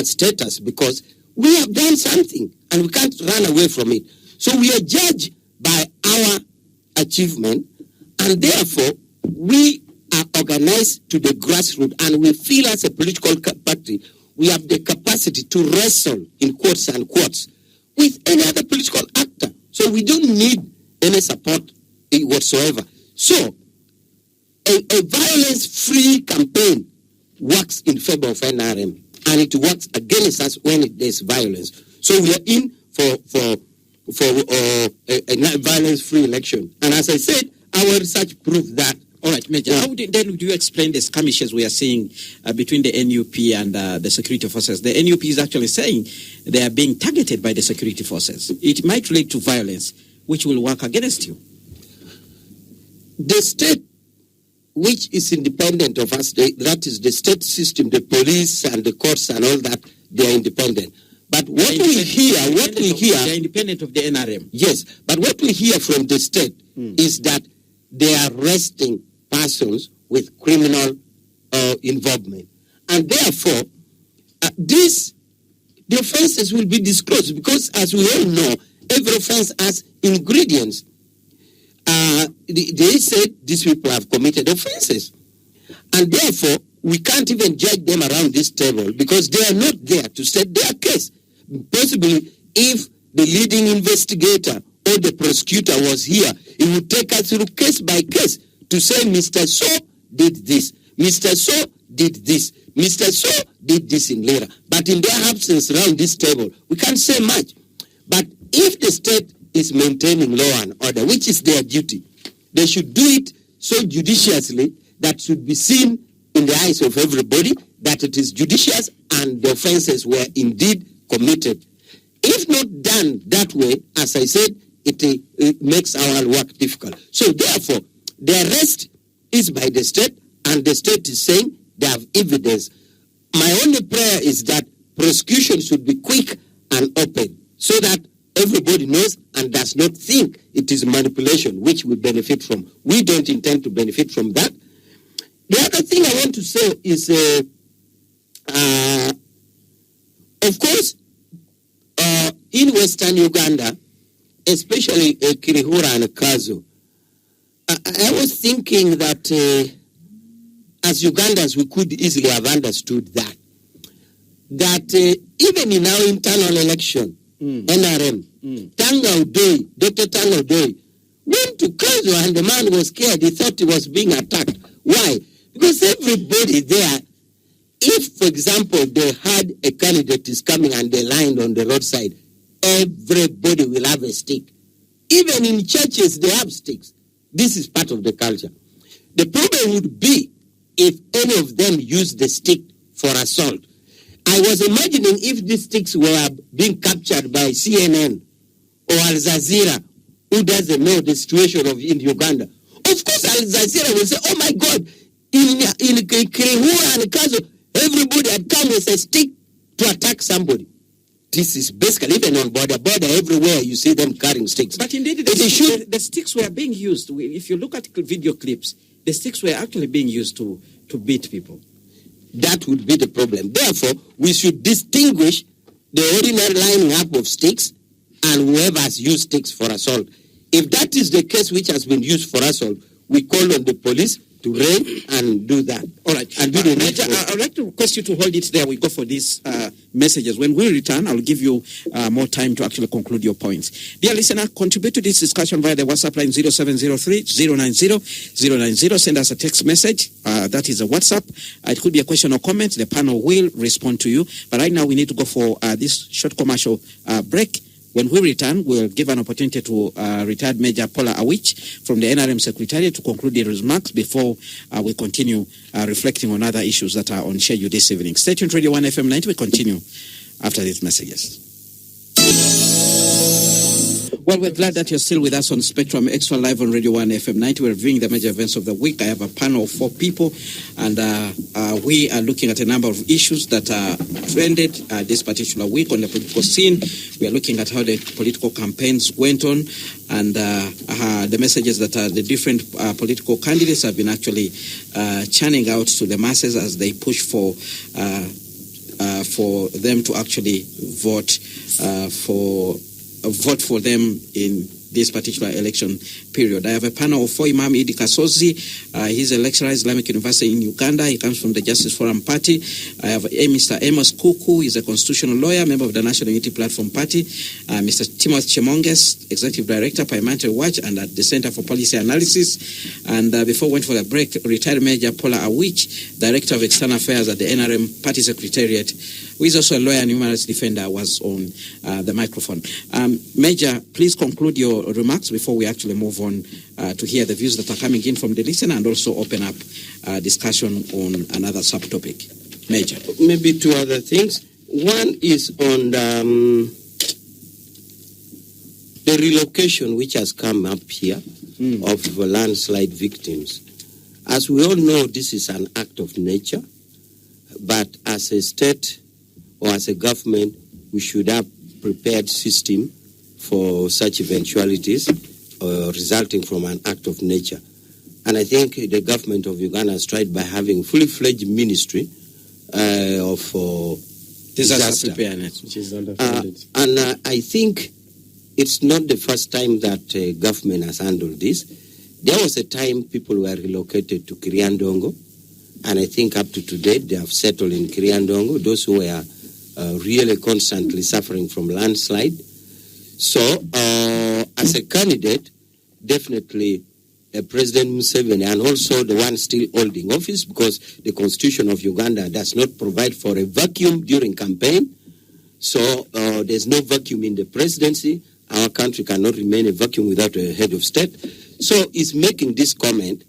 S3: status because we have done something and we can't run away from it. So we are judged by our achievement, and therefore we are organized to the grassroots, and we feel as a political party we have the capacity to wrestle, in quotes and quotes, with any other political actor. So we don't need any support whatsoever. So a violence-free campaign works in favor of NRM, and it works against us when there's violence. So we are in for a violence-free election. And as I said, our research proved that.
S1: All right, Major. How do you explain the skirmishes we are seeing between the NUP and the security forces? The NUP is actually saying they are being targeted by the security forces. It might lead to violence, which will work against you.
S3: The state, which is independent of us, that is the state system, the police and the courts and all that, they are independent. But what we hear, they
S1: are independent of the NRM.
S3: Yes, but what we hear from the state is that they are arresting persons with criminal involvement. And therefore, the offenses will be disclosed because, as we all know, every offense has ingredients. They said these people have committed offenses. And therefore, we can't even judge them around this table because they are not there to state their case. Possibly, if the leading investigator or the prosecutor was here, he would take us through case by case to say, Mr. So did this, Mr. So did this, Mr. So did this in Lira. But in their absence around this table, we can't say much. But if the state is maintaining law and order, which is their duty, they should do it so judiciously that should be seen in the eyes of everybody that it is judicious and the offenses were indeed committed. If not done that way, as I said, it makes our work difficult. So therefore, the arrest is by the state, and the state is saying they have evidence. My only prayer is that prosecution should be quick and open so that everybody knows and does not think it is manipulation, which we benefit from. We don't intend to benefit from that. The other thing I want to say is, of course, in Western Uganda, especially Kirihura and Kazo, I was thinking that as Ugandans, we could easily have understood that even in our internal election, NRM, Tanga Udoi, Dr. Tanga Udoi, went to Kazo and the man was scared. He thought he was being attacked. Why? Because everybody there, if, for example, they had a candidate is coming and they lined on the roadside, everybody will have a stick. Even in churches, they have sticks. This is part of the culture. The problem would be if any of them used the stick for assault. I was imagining if these sticks were being captured by CNN or Al Jazeera, who doesn't know the situation in Uganda. Of course, Al Jazeera will say, oh my God, in Kirihura and Kazo, everybody had come with a stick to attack somebody. this is basically, even on border everywhere, you see them carrying sticks.
S1: But indeed, the sticks were being used. If you look at video clips, the sticks were actually being used to beat people.
S3: That would be the problem. Therefore, we should distinguish the ordinary lining up of sticks and whoever has used sticks for assault. If that is the case which has been used for assault, we call on the police to raid and do that.
S1: All right. And I'd like to request you to hold it there. We go for these messages. When we return, I'll give you more time to actually conclude your points. Dear listener, contribute to this discussion via the WhatsApp line 0703-090-090. Send us a text message. That is a WhatsApp. It could be a question or comment. The panel will respond to you. But right now, we need to go for this short commercial break. When we return, we'll give an opportunity to retired Major Pollar Awich from the NRM Secretariat to conclude the remarks before we continue reflecting on other issues that are on schedule this evening. Stay tuned, Radio 1 FM 90. We continue after these messages. Well, we're glad that you're still with us on Spectrum Xtra Live on Radio 1 FM 90. We're reviewing the major events of the week. I have a panel of 4 people, and we are looking at a number of issues that are trended this particular week on the political scene. We are looking at how the political campaigns went on, and the messages that the different political candidates have been actually churning out to the masses as they push for them to actually vote for them in this particular election period. I have a panel of 4. Imam Idd Kazosi. He's a lecturer at Islamic University in Uganda. He comes from the Justice Forum Party. I have Mr. Amos Kuuku. He's a constitutional lawyer, member of the National Unity Platform Party. Mr. Chemonges, Executive Director, Pollar Awich, and at the Center for Policy Analysis. And before we went for the break, retired Major Pollar Awich, Director of External Affairs at the NRM Party Secretariat, who is also a lawyer and human rights defender, was on the microphone. Major, please conclude your remarks before we actually move on to hear the views that are coming in from the listener and also open up discussion on another subtopic. Major.
S3: Maybe 2 other things. One is on the relocation which has come up here of landslide victims. As we all know, this is an act of nature, but as a state or as a government, we should have prepared system for such eventualities resulting from an act of nature. And I think the government of Uganda has tried by having fully-fledged ministry of disaster
S1: preparedness,
S5: which is underfunded.
S3: And I think it's not the first time that government has handled this. There was a time people were relocated to Kiriandongo, and I think up to today they have settled in Kiriandongo, those who were really constantly suffering from landslide. So, as a candidate, definitely President Museveni, and also the one still holding office, because the Constitution of Uganda does not provide for a vacuum during campaign. So, there's no vacuum in the presidency. Our country cannot remain a vacuum without a head of state. So, he's making this comment,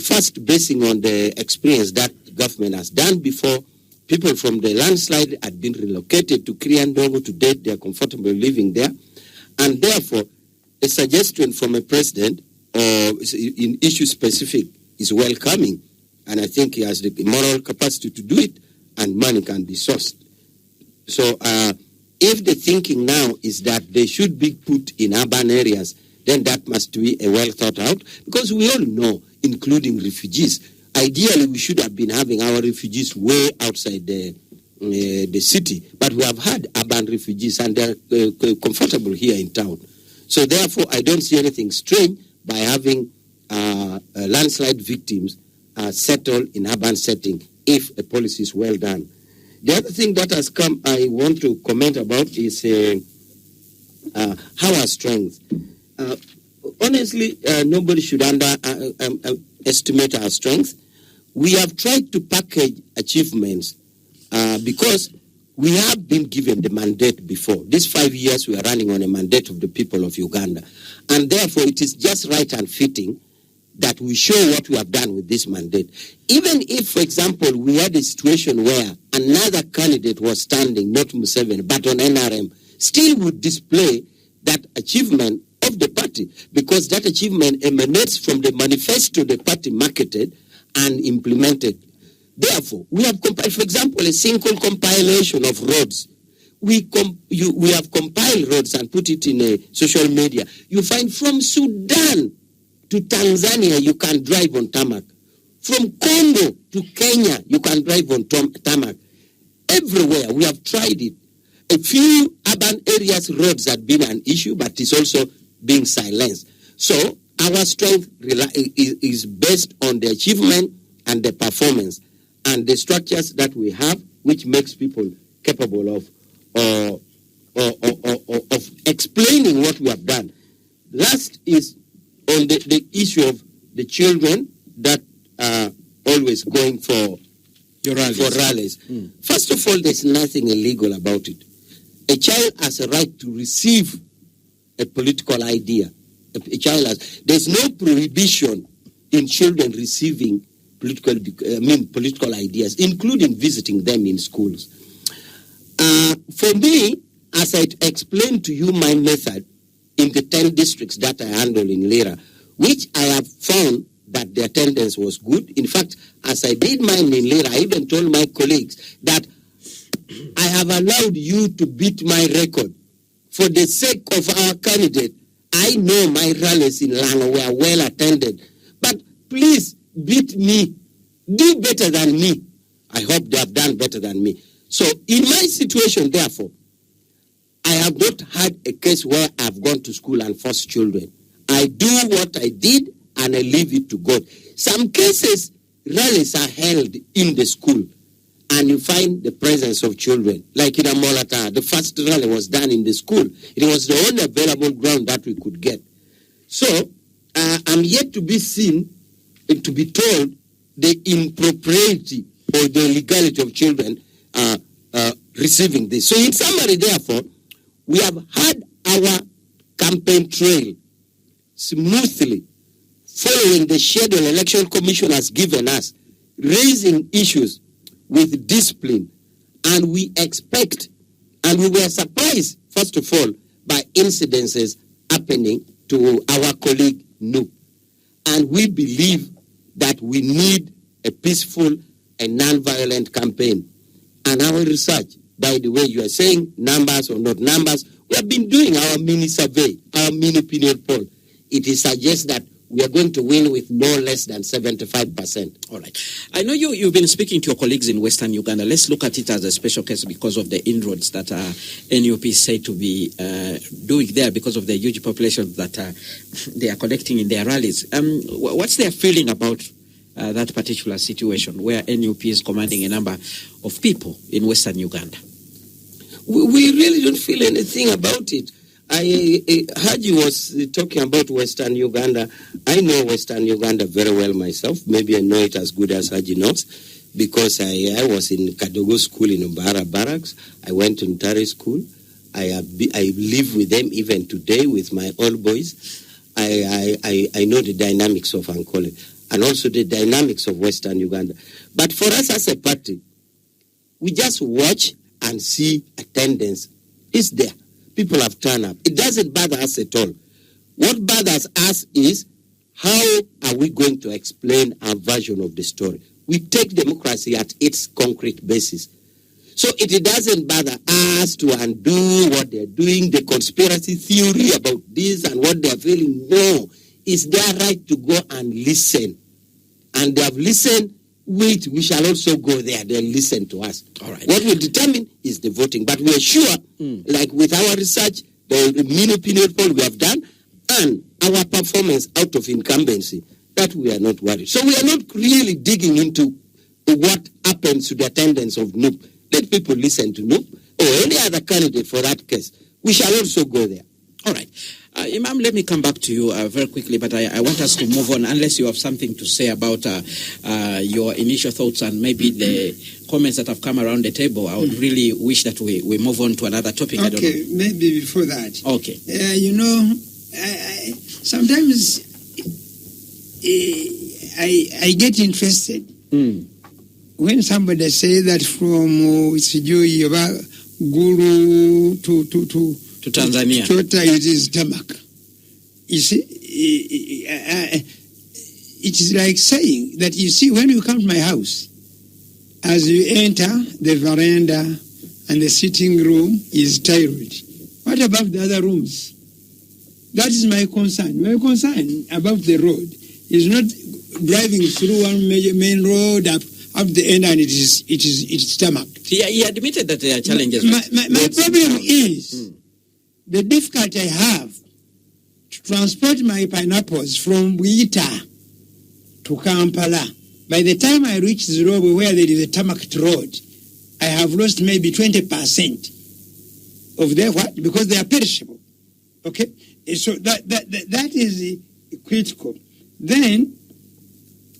S3: first basing on the experience that government has done before. People from the landslide had been relocated to Kiriandongo. To date, they are comfortable living there. And therefore, a suggestion from a president in issue specific is welcoming. And I think he has the moral capacity to do it, and money can be sourced. So if the thinking now is that they should be put in urban areas, then that must be a well thought out, because we all know, including refugees, ideally we should have been having our refugees way outside the city, but we have had urban refugees and they're comfortable here in town. So therefore, I don't see anything strange by having landslide victims settle in urban setting if a policy is well done. The other thing that has come, I want to comment about is our strength. Honestly, nobody should underestimate our strength. We have tried to package achievements because we have been given the mandate before. These 5 years we are running on a mandate of the people of Uganda. And therefore it is just right and fitting that we show what we have done with this mandate. Even if, for example, we had a situation where another candidate was standing, not Museveni, but on NRM, still would display that achievement of the party, because that achievement emanates from the manifesto the party marketed and implemented. Therefore, we have compiled, for example, a single compilation of roads, we have compiled roads and put it in a social media. You find from Sudan to Tanzania, you can drive on tarmac. From Congo to Kenya, you can drive on tarmac. Everywhere, we have tried it. A few urban areas, roads have been an issue, but it's also being silenced. So our strength is based on the achievement and the performance and the structures that we have, which makes people capable of explaining what we have done. Last is on the issue of the children that are always going for rallies. First of all, there's nothing illegal about it. A child has a right to receive a political idea. There's no prohibition in children receiving political ideas, including visiting them in schools. For me, as I explained to you my method in the 10 districts that I handle in Lira, which I have found that the attendance was good. In fact, as I did mine in Lira, I even told my colleagues that I have allowed you to beat my record. For the sake of our candidate, I know my rallies in Lango were well attended. But please beat me. Do better than me. I hope they have done better than me. So in my situation, therefore, I have not had a case where I've gone to school and forced children. I do what I did and I leave it to God. Some cases, rallies are held in the school and you find the presence of children. Like in Amolata, the first rally was done in the school. It was the only available ground that we could get. So I'm yet to be seen, to be told the impropriety or the illegality of children receiving this. So in summary, therefore, we have had our campaign trail smoothly following the schedule Election Commission has given us, raising issues with discipline, and we expect, and we were surprised, first of all, by incidences happening to our colleague Noop. And we believe that we need a peaceful and non-violent campaign. And our research, by the way, you are saying numbers or not numbers, we have been doing our mini survey, our mini opinion poll. It suggests that we are going to win with no less than 75%.
S1: All right. I know you've been speaking to your colleagues in Western Uganda. Let's look at it as a special case because of the inroads that NUP is said to be doing there because of the huge population that they are collecting in their rallies. What's their feeling about that particular situation where NUP is commanding a number of people in Western Uganda?
S3: We really don't feel anything about it. Haji was talking about Western Uganda. I know Western Uganda very well myself. Maybe I know it as good as Haji knows because I was in Kadogo School in Umbara Barracks. I went to Ntare School. I live with them even today with my old boys. I know the dynamics of Ankole and also the dynamics of Western Uganda. But for us as a party, we just watch and see attendance is there. People have turned up. It doesn't bother us at all. What bothers us is how are we going to explain our version of the story? We take democracy at its concrete basis. So it doesn't bother us to undo what they're doing, the conspiracy theory about this and what they're feeling. No, it's their right to go and listen. And they have listened. Wait, we shall also go there. They'll listen to us.
S1: All right.
S3: What will determine is the voting. But we are sure, like with our research, the mini opinion poll we have done, and our performance out of incumbency, that we are not worried. So we are not really digging into what happens to the attendance of Noop. Let people listen to Noop or any other candidate for that case. We shall also go there.
S1: All right. Imam, let me come back to you very quickly, but I want us to move on, unless you have something to say about your initial thoughts and maybe the comments that have come around the table. I would really wish that we move on to another topic.
S2: Okay,
S1: I don't know.
S2: maybe before that.
S1: Okay.
S2: Sometimes I get interested when somebody says that from Guru to
S1: Tanzania.
S2: Total it is tarmac. You see, it is like saying that, you see, when you come to my house, as you enter the veranda and the sitting room is tiled. What about the other rooms? That is my concern. My concern about the road is not driving through one main road up the end and it's tarmac.
S1: He admitted that there are challenges.
S2: My problem is the difficulty I have to transport my pineapples from Buita to Kampala. By the time I reach the road where there is a tarmac road, I have lost maybe 20% of their what? Because they are perishable. Okay? So that is critical. Then,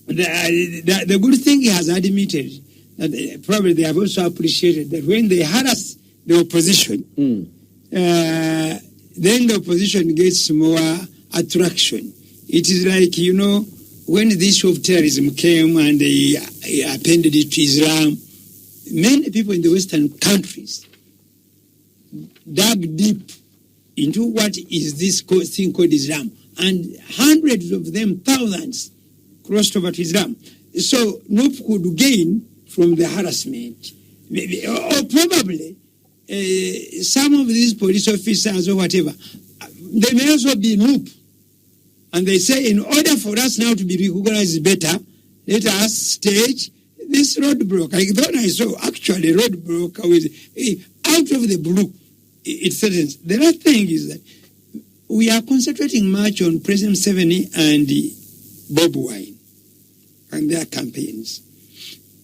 S2: the good thing he has admitted, that probably they have also appreciated that when they harass the opposition, then the opposition gets more attraction. It is like, when the issue of terrorism came and they appended it to Islam, many people in the Western countries dug deep into what is this thing called Islam. And hundreds of them, thousands, crossed over to Islam. So NUP could gain from the harassment. Maybe, or probably some of these police officers or whatever, they may also be NUP. And they say, in order for us now to be recognized better, let us stage this roadblock. I thought I saw actually roadblock with out of the blue. It threatens. The other thing is that we are concentrating much on President Museveni and Bob Wine and their campaigns.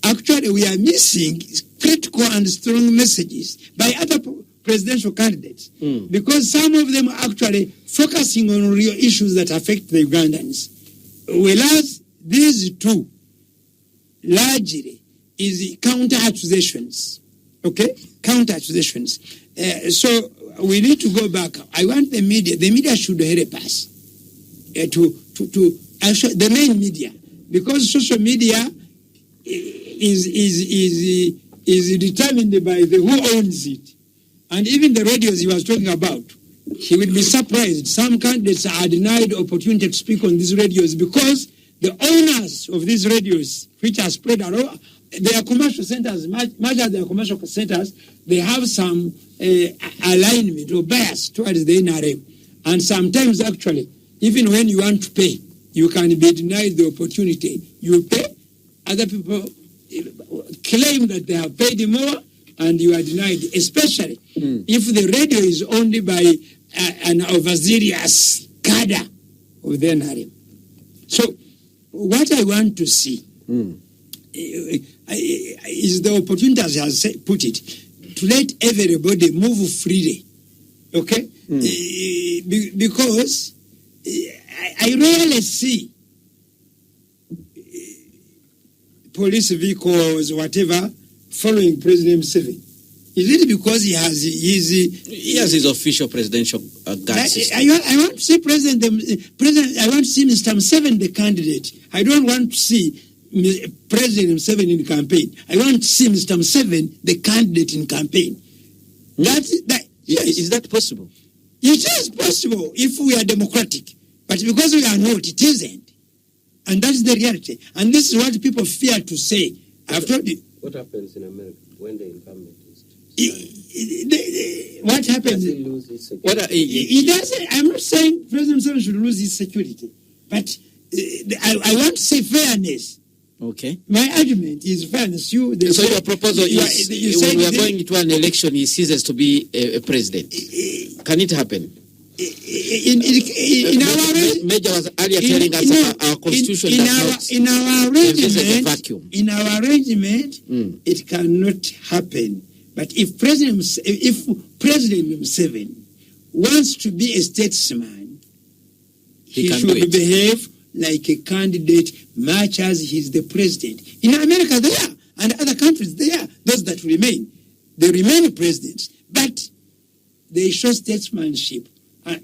S2: Actually, we are missing critical and strong messages by other presidential candidates because some of them are actually focusing on real issues that affect the Ugandans. Whereas these two largely is counter-accusations. Okay? Counter-accusations. So we need to go back. I want the media should help us to actually, the main media, because social media is determined by who owns it. And even the radios he was talking about, he will be surprised. Some candidates are denied opportunity to speak on these radios because the owners of these radios, which are spread around, they are commercial centers, much as they are commercial centers, they have some alignment or bias towards the NRM. And sometimes, actually, even when you want to pay, you can be denied the opportunity. You pay, other people claim that they have paid more, and you are denied, especially if the radio is owned by an overzealous cadre of the NRM. So, what I want to see is the opportunity, as I has put it, to let everybody move freely, okay? Because I rarely see police vehicles, whatever, following President Museveni. Is it because he has his official presidential guard system? I want to see President. I want to see Mr. Museveni, the candidate. I don't want to see President Museveni in campaign. I want to see Mr. Museveni, the candidate in campaign. Yes. Is that possible? It is possible if we are democratic. But because we are not, it isn't. And that's the reality. And this is what people fear to say. I've told you.
S3: What happens in America when the incumbent is?
S2: What happens?
S3: Does he lose his security?
S2: He doesn't. I'm not saying President Museveni should lose his security. But I want to say fairness. Okay. My argument is fairness. So your proposal is when we are going to an election, he ceases to be a president. Can it happen? In our Major was earlier telling us our constitution in our arrangement, it cannot happen. But if President Museveni wants to be a statesman, he should behave like a candidate, much as he's the president. In America, they are, and other countries, they are. Those that remain, they remain presidents, but they show statesmanship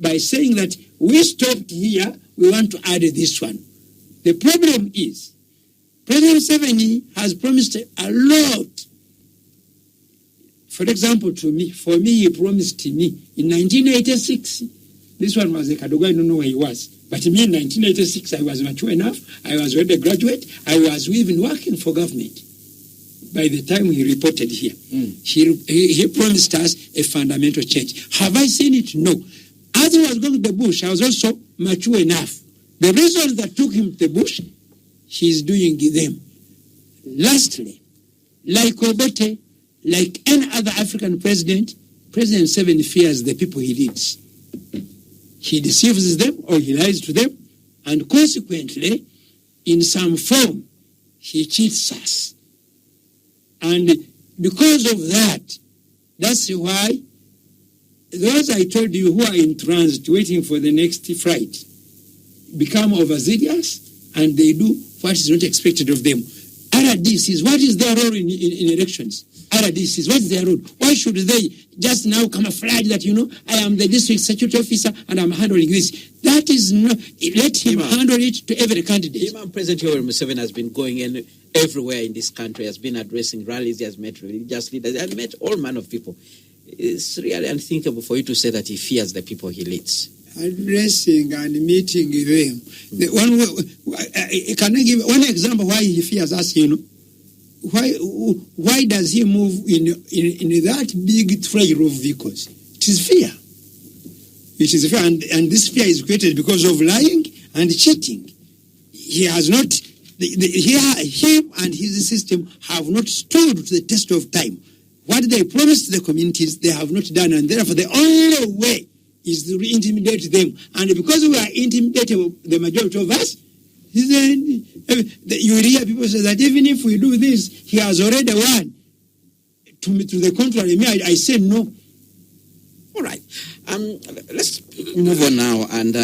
S2: by saying that we stopped here, we want to add this one. The problem is, President Museveni has promised a lot. For example, for me, he promised me in 1986. This one was a Kadogo, I don't know where he was. But me in 1986, I was mature enough. I was already a graduate. I was even working for government. by the time he reported here. He promised us a fundamental change. Have I seen it? No. As he was going to the bush, I was also mature enough. The reasons that took him to the bush, he's doing them. Lastly, like Obote, like any other African president, President Museveni fears the people he leads. He deceives them or he lies to them, and consequently, in some form, he cheats us. And because of that, that's why those I told you who are in transit waiting for the next flight become overzealous and they do what is not expected of them. RDCs, what is their role in elections? RDCs, what is their role? Why should they just now camouflage that, I am the district security officer and I'm handling this? That is not, let him handle it to every candidate.
S1: President Yoweri Museveni has been going in everywhere in this country, has been addressing rallies, he has met religious leaders, he has met all manner of people. It's really unthinkable for you to say that he fears the people he leads.
S2: Addressing and meeting them. Can I give one example why he fears us? Why does he move in that big trail of vehicles? It is fear. It is fear, and this fear is created because of lying and cheating. He has not. Him and his system have not stood to the test of time. What they promised the communities, they have not done, and therefore the only way is to intimidate them. And because we are intimidating the majority of us, then you will hear people say that even if we do this, he has already won. To the contrary, I say no.
S1: All right. Let's move on now and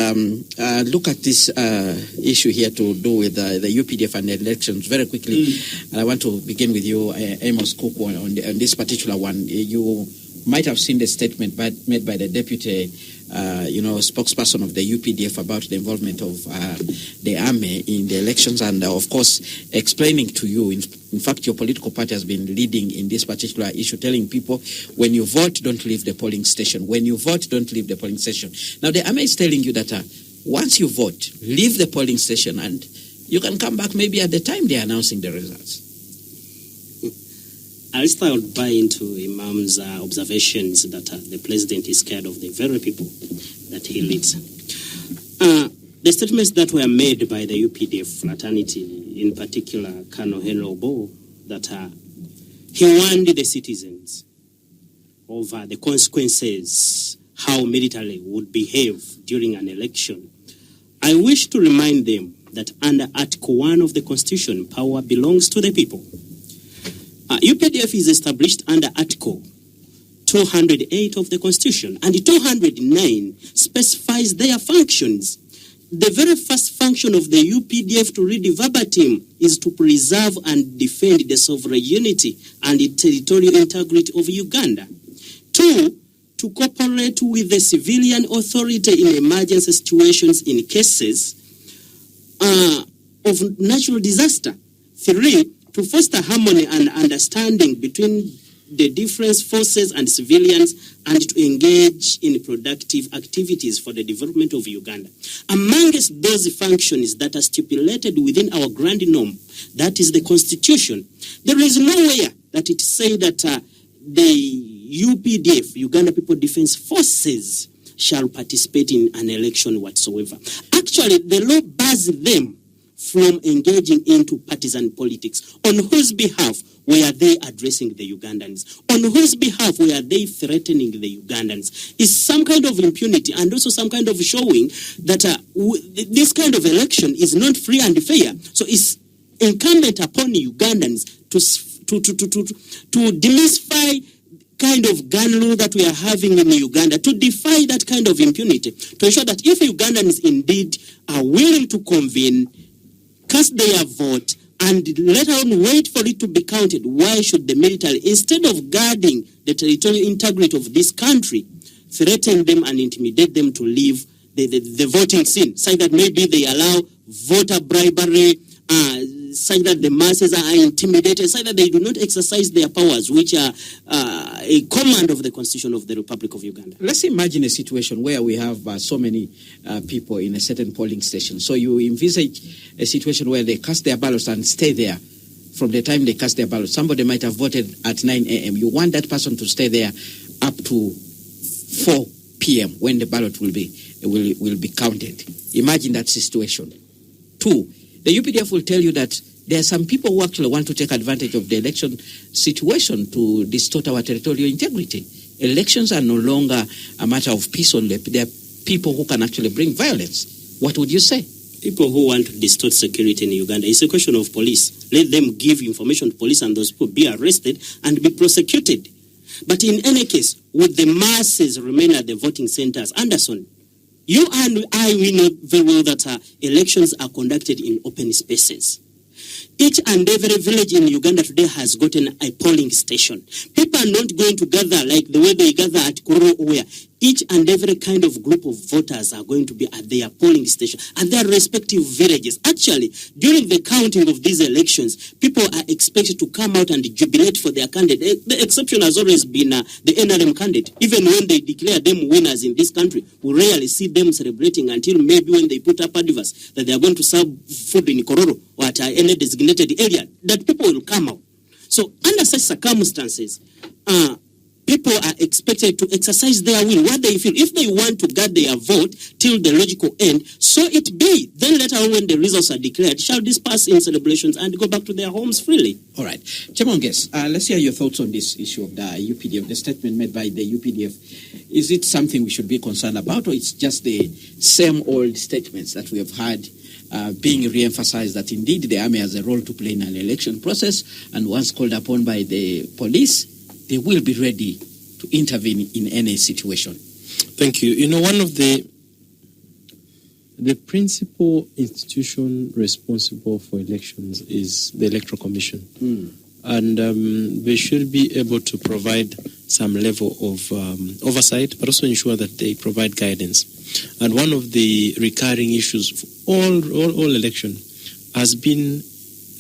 S1: look at this issue here to do with the UPDF and the elections very quickly. And I want to begin with you, Amos Kuuku, on this particular one. You might have seen the statement made by the deputy, spokesperson of the UPDF about the involvement of the army in the elections, and of course, explaining to you, in fact, your political party has been leading in this particular issue, telling people, when you vote, don't leave the polling station. When you vote, don't leave the polling station. Now, the army is telling you that once you vote, leave the polling station, and you can come back maybe at the time they're announcing the results.
S4: I'll start by into Imam's observations that the president is scared of the very people that he leads. The statements that were made by the UPDF fraternity, in particular Colonel Henry Obo, that he warned the citizens over the consequences, how military would behave during an election. I wish to remind them that under Article 1 of the Constitution, power belongs to the people. UPDF is established under Article 208 of the Constitution, and 209 specifies their functions. The very first function of the UPDF, to read verbatim, is to preserve and defend the sovereign unity and the territorial integrity of Uganda. 2, to cooperate with the civilian authority in emergency situations in cases of natural disaster. 3, to foster harmony and understanding between the different forces and civilians, and to engage in productive activities for the development of Uganda. Amongst those functions that are stipulated within our grand norm, that is the Constitution, there is nowhere that it says that the UPDF, Uganda People Defense Forces, shall participate in an election whatsoever. Actually, the law bars them from engaging into partisan politics. On whose behalf were they addressing the Ugandans? On whose behalf were they threatening the Ugandans? Is some kind of impunity and also some kind of showing that this kind of election is not free and fair. So it's incumbent upon Ugandans to demystify kind of gun law that we are having in Uganda, to defy that kind of impunity, to ensure that if Ugandans indeed are willing to convene, cast their vote, and let alone wait for it to be counted, why should the military, instead of guarding the territorial integrity of this country, threaten them and intimidate them to leave the voting scene, such that maybe they allow voter bribery, such that the masses are intimidated, such that they do not exercise their powers, which are a command of the Constitution of the Republic of Uganda.
S1: Let's imagine a situation where we have so many people in a certain polling station. So you envisage a situation where they cast their ballots and stay there from the time they cast their ballot. Somebody might have voted at 9 a.m. You want that person to stay there up to 4 p.m. when the ballot will be counted. Imagine that situation. 2, the UPDF will tell you that there are some people who actually want to take advantage of the election situation to distort our territorial integrity. Elections are no longer a matter of peace only. There are people who can actually bring violence. What would you say?
S4: People who want to distort security in Uganda, it's a question of police. Let them give information to police and those people be arrested and be prosecuted. But in any case, would the masses remain at the voting centers? Anderson, you and I, we know very well that elections are conducted in open spaces. Each and every village in Uganda today has gotten a polling station. People are not going to gather like the way they gather at Kuru, where each and every kind of group of voters are going to be at their polling station, at their respective villages. Actually, during the counting of these elections, people are expected to come out and jubilate for their candidate. The exception has always been the NRM candidate. Even when they declare them winners in this country, we rarely see them celebrating until maybe when they put up adverts that they are going to serve food in Kororo or at any designated area, that people will come out. So under such circumstances, people are expected to exercise their will, what they feel. If they want to guard their vote till the logical end, so it be. Then later on, when the results are declared, shall disperse in celebrations and go back to their homes freely.
S1: All right. Chemonges, let's hear your thoughts on this issue of the UPDF, the statement made by the UPDF. Is it something we should be concerned about, or it's just the same old statements that we have had being re-emphasized that indeed the army has a role to play in an election process, and once called upon by the police, they will be ready to intervene in any situation?
S5: Thank you. You know, one of the principal institution responsible for elections is the Electoral Commission. And they should be able to provide some level of oversight, but also ensure that they provide guidance. And one of the recurring issues for all election has been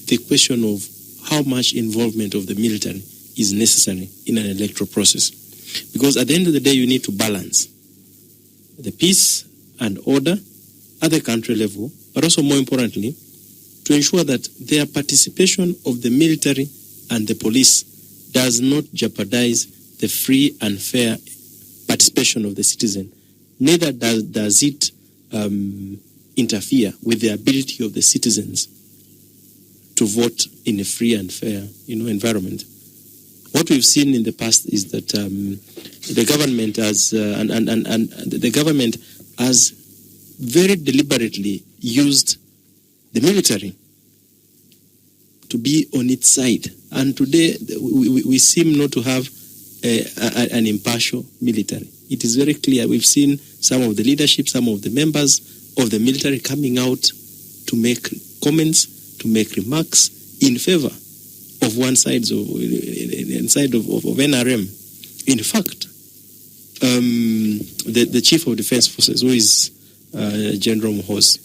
S5: the question of how much involvement of the military is necessary in an electoral process. Because at the end of the day, you need to balance the peace and order at the country level, but also more importantly, to ensure that their participation of the military and the police does not jeopardize the free and fair participation of the citizen. Neither does it interfere with the ability of the citizens to vote in a free and fair, environment. What we've seen in the past is that the government has the government has very deliberately used the military to be on its side, and today we seem not to have an impartial military. It is very clear. We've seen some of the leadership, some of the members of the military coming out to make comments, to make remarks in favor of one side of NRM. In fact, the Chief of Defense Forces, who is General Muhoozi,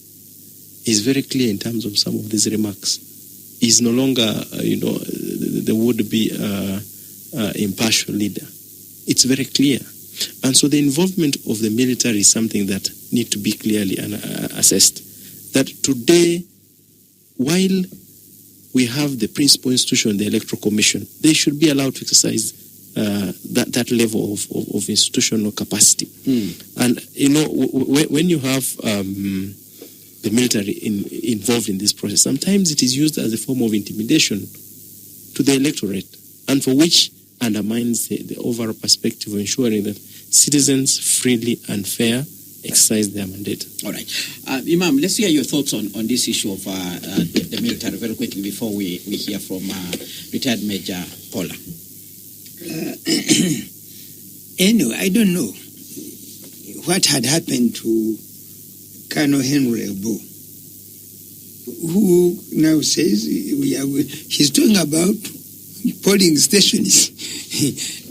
S5: is very clear in terms of some of these remarks. He's no longer, the would-be impartial leader. It's very clear. And so the involvement of the military is something that needs to be clearly assessed. That today, while we have the principal institution, the Electoral Commission, they should be allowed to exercise that level of institutional capacity. And, when you have the military involved in this process, sometimes it is used as a form of intimidation to the electorate, and for which undermines the overall perspective of ensuring that citizens freely and fair exercise their mandate. All right.
S1: Imam, let's hear your thoughts on this issue of the military very quickly before we hear from retired Major Pollar.
S2: Anyway, I don't know what had happened to Colonel Henry Ebo, who now says he's talking about polling stations,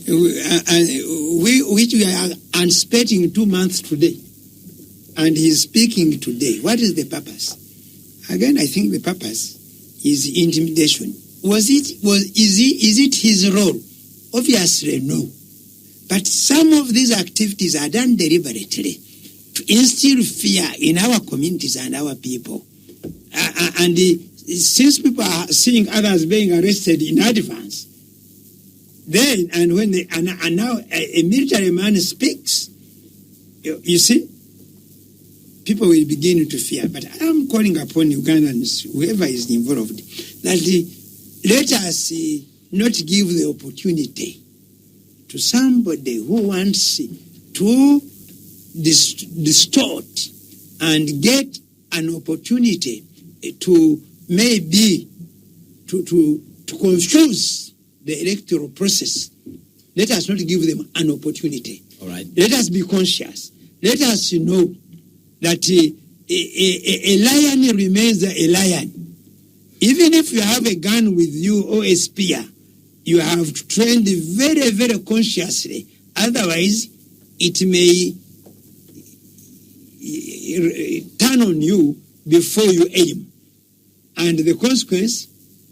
S2: which we are anticipating 2 months today, and he's speaking today. What is the purpose? Again, I think the purpose is intimidation. Is it his role? Obviously, no. But some of these activities are done deliberately to instill fear in our communities and our people. And since people are seeing others being arrested in advance, then and when they and now a military man speaks, you see, people will begin to fear. But I'm calling upon Ugandans, whoever is involved, that let us not give the opportunity to somebody who wants to distort and get an opportunity to maybe to confuse the electoral process. Let us not give them an opportunity.
S1: All right.
S2: Let us be conscious. Let us know that a lion remains a lion. Even if you have a gun with you or a spear, you have trained very, very consciously. Otherwise, it may turn on you before you aim. And the consequence,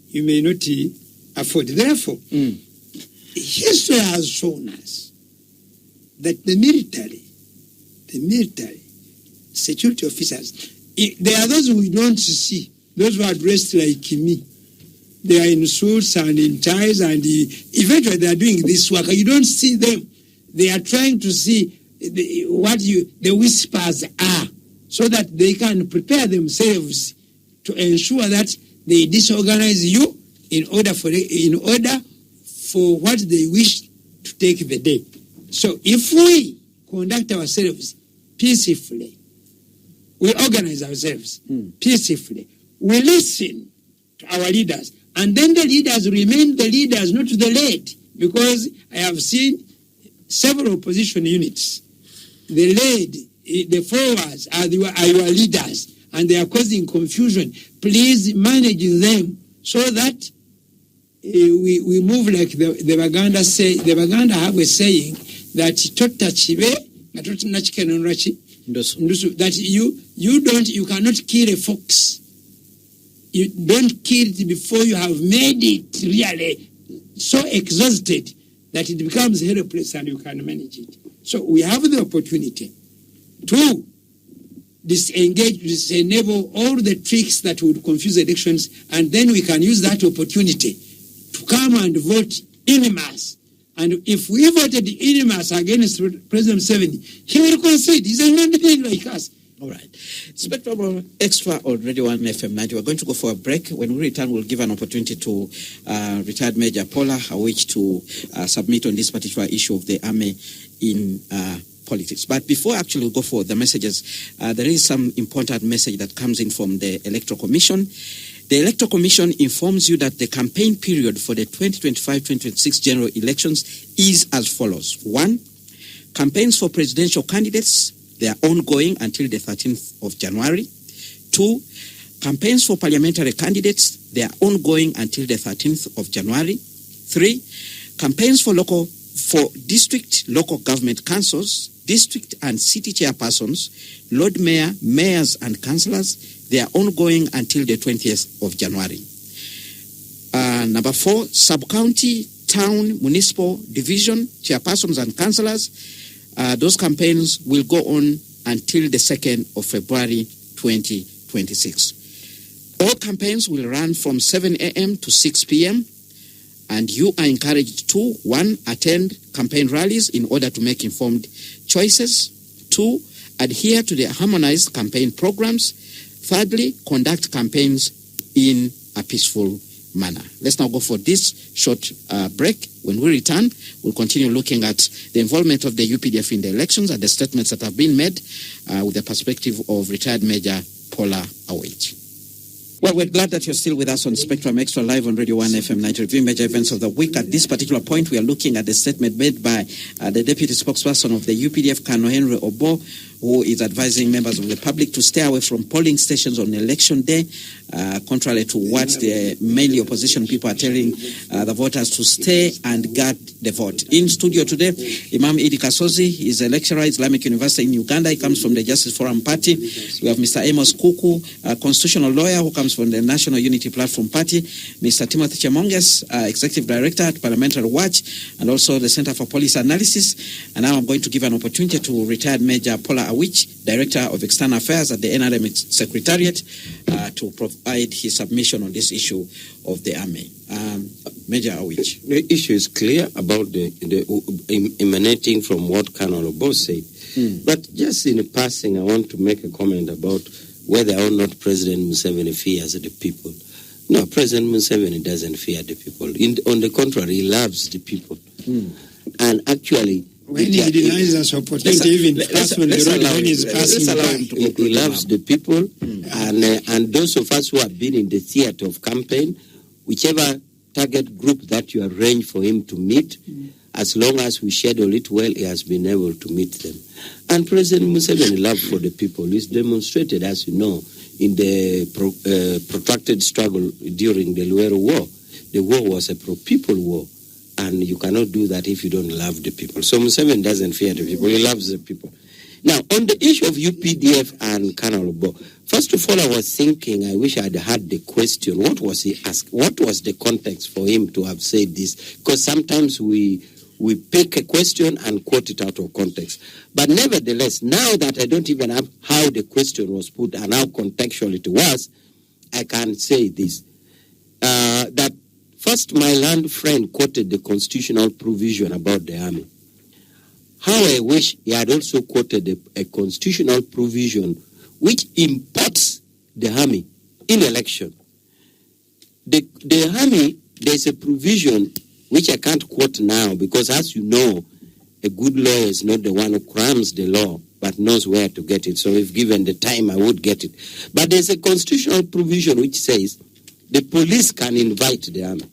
S2: you may not afford. Therefore, history has shown us that the military, security officers, there are those who don't see, those who are dressed like me. They are in suits and in ties, and eventually they are doing this work. You don't see them. They are trying to see what the whispers are, so that they can prepare themselves to ensure that they disorganize you in order for what they wish to take the day. So if we conduct ourselves peacefully, we organize ourselves peacefully, we listen to our leaders, and then the leaders remain the leaders, not the led, because I have seen several opposition units. The led, the forwards are your leaders, and they are causing confusion. Please manage them so that we move like the Baganda say. The Baganda have a saying that that you cannot kill a fox. You don't kill it before you have made it really so exhausted that it becomes helpless and you can manage it. So we have the opportunity to disenable all the tricks that would confuse elections, and then we can use that opportunity to come and vote in mass. And if we voted in mass against President Museveni, he will concede. He's a human being like us.
S1: All right. Spectrum Xtra on Radio 1 FM 90. We're going to go for a break. When we return, we'll give an opportunity to retired Major Pollar Awich to submit on this particular issue of the army in politics. But before actually we go for the messages, there is some important message that comes in from the Electoral Commission. The Electoral Commission informs you that the campaign period for the 2025-2026 general elections is as follows. 1. Campaigns for presidential candidates, they are ongoing until the 13th of January. 2. Campaigns for parliamentary candidates, they are ongoing until the 13th of January. 3. Campaigns for district local government councils, district and city chairpersons, Lord Mayor, mayors and councillors, they are ongoing until the 20th of January. Number 4, sub-county, town, municipal, division, chairpersons and councillors, those campaigns will go on until the 2nd of February 2026. All campaigns will run from 7 a.m. to 6 p.m. and you are encouraged to 1. Attend campaign rallies in order to make informed choices. 2. Adhere to the harmonized campaign programs. 3. Conduct campaigns in a peaceful manner. Let's now go for this short break. When we return, we'll continue looking at the involvement of the UPDF in the elections and the statements that have been made with the perspective of retired Major Pollar Awich. Well, we're glad that you're still with us on Spectrum Xtra live on Radio 1 FM 90, reviewing major events of the week. At this particular point, we are looking at the statement made by the deputy spokesperson of the UPDF, Colonel Henry Obo, who is advising members of the public to stay away from polling stations on election day, contrary to what the mainly opposition people are telling the voters to stay and guard the vote. In studio today, Imam Idd Kazosi is a lecturer at Islamic University in Uganda. He comes from the Justice Forum Party. We have Mr. Amos Kuuku, a constitutional lawyer who comes comes from the National Unity Platform Party, Mr. Timothy Chemonges, Executive Director at Pollar Awich, and also the Center for Policy Analysis. And now I'm going to give an opportunity to retired Major Pollar Awich, Director of External Affairs at the NRM Secretariat, to provide his submission on this issue of the army. Major Awich.
S3: The issue is clear about the emanating from what Colonel Obo said. But just in passing, I want to make a comment about whether or not President Museveni fears the people. No, President Museveni doesn't fear the people. On the contrary, he loves the people. And actually,
S2: when he denies us opportunity, even passing the road when he's passing by.
S3: He loves the people, and those of us who have been in the theater of campaign, whichever target group that you arrange for him to meet, as long as we schedule it well, he has been able to meet them. And President Museveni's love for the people is demonstrated, as you know, in the protracted struggle during the Luero War. The war was a pro-people war, and you cannot do that if you don't love the people. So Museveni doesn't fear the people, he loves the people. Now, on the issue of UPDF and Colonel Obo, first of all, I was thinking, I wish I'd had the question. What was he asked? What was the context for him to have said this? Because sometimes we pick a question and quote it out of context. But nevertheless, now that I don't even have how the question was put and how contextual it was, I can say this. That first, my land friend quoted the constitutional provision about the army. How I wish he had also quoted a constitutional provision which imports the army in election. The army, there's a provision which I can't quote now because, as you know, a good lawyer is not the one who crams the law but knows where to get it. So if given the time, I would get it. But there's a constitutional provision which says the police can invite the army.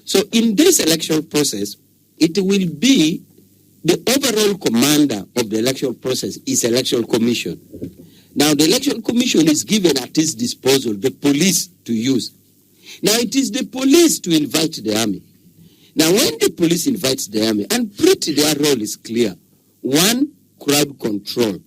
S3: So in this election process, it will be the overall commander of the election process is election commission. Now, the election commission is given at its disposal the police to use. Now, it is the police to invite the army. Now, when the police invites the army, and pretty their role is clear. One, crowd control,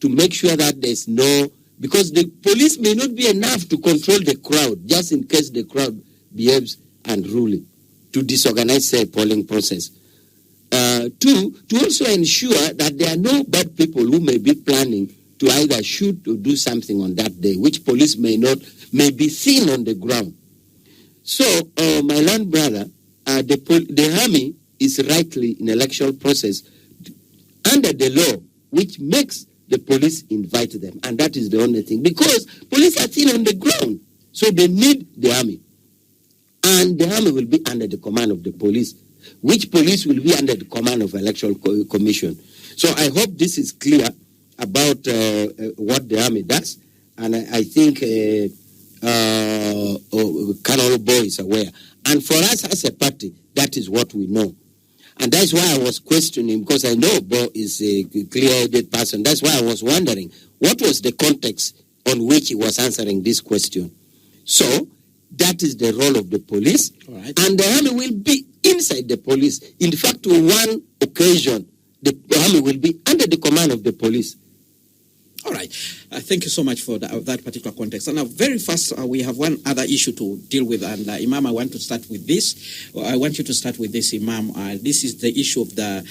S3: to make sure that there's no, because the police may not be enough to control the crowd, just in case the crowd behaves unruly, to disorganize the polling process. Two, to also ensure that there are no bad people who may be planning to either shoot or do something on that day, which police may be seen on the ground. So, my land brother, the army is rightly in electoral process under the law, which makes the police invite them. And that is the only thing. Because police are seen on the ground, so they need the army. And the army will be under the command of the police, which police will be under the command of Electoral Commission. So I hope this is clear about what the army does. And I think Colonel Obo is aware. And for us as a party, that is what we know. And that's why I was questioning, because I know Obo is a clear-headed person. That's why I was wondering, what was the context on which he was answering this question? So that is the role of the police. Right. And the army will be inside the police. In fact, on one occasion, the army will be under the command of the police.
S1: All right. Thank you so much for that particular context. And now, very fast, we have one other issue to deal with. And Imam, I want to start with this. I want you to start with this, Imam. This is the issue of the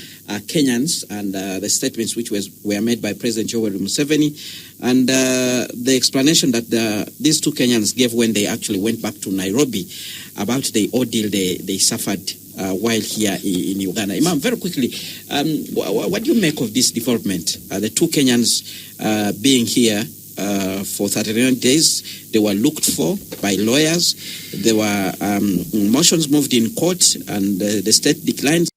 S1: Kenyans and the statements which were made by President Yoweri Museveni. And the explanation that these two Kenyans gave when they actually went back to Nairobi about the ordeal they suffered while here in Uganda. Imam, very quickly, what do you make of this development? The two Kenyans being here for 39 days, they were looked for by lawyers. There were motions moved in court, and the state declined.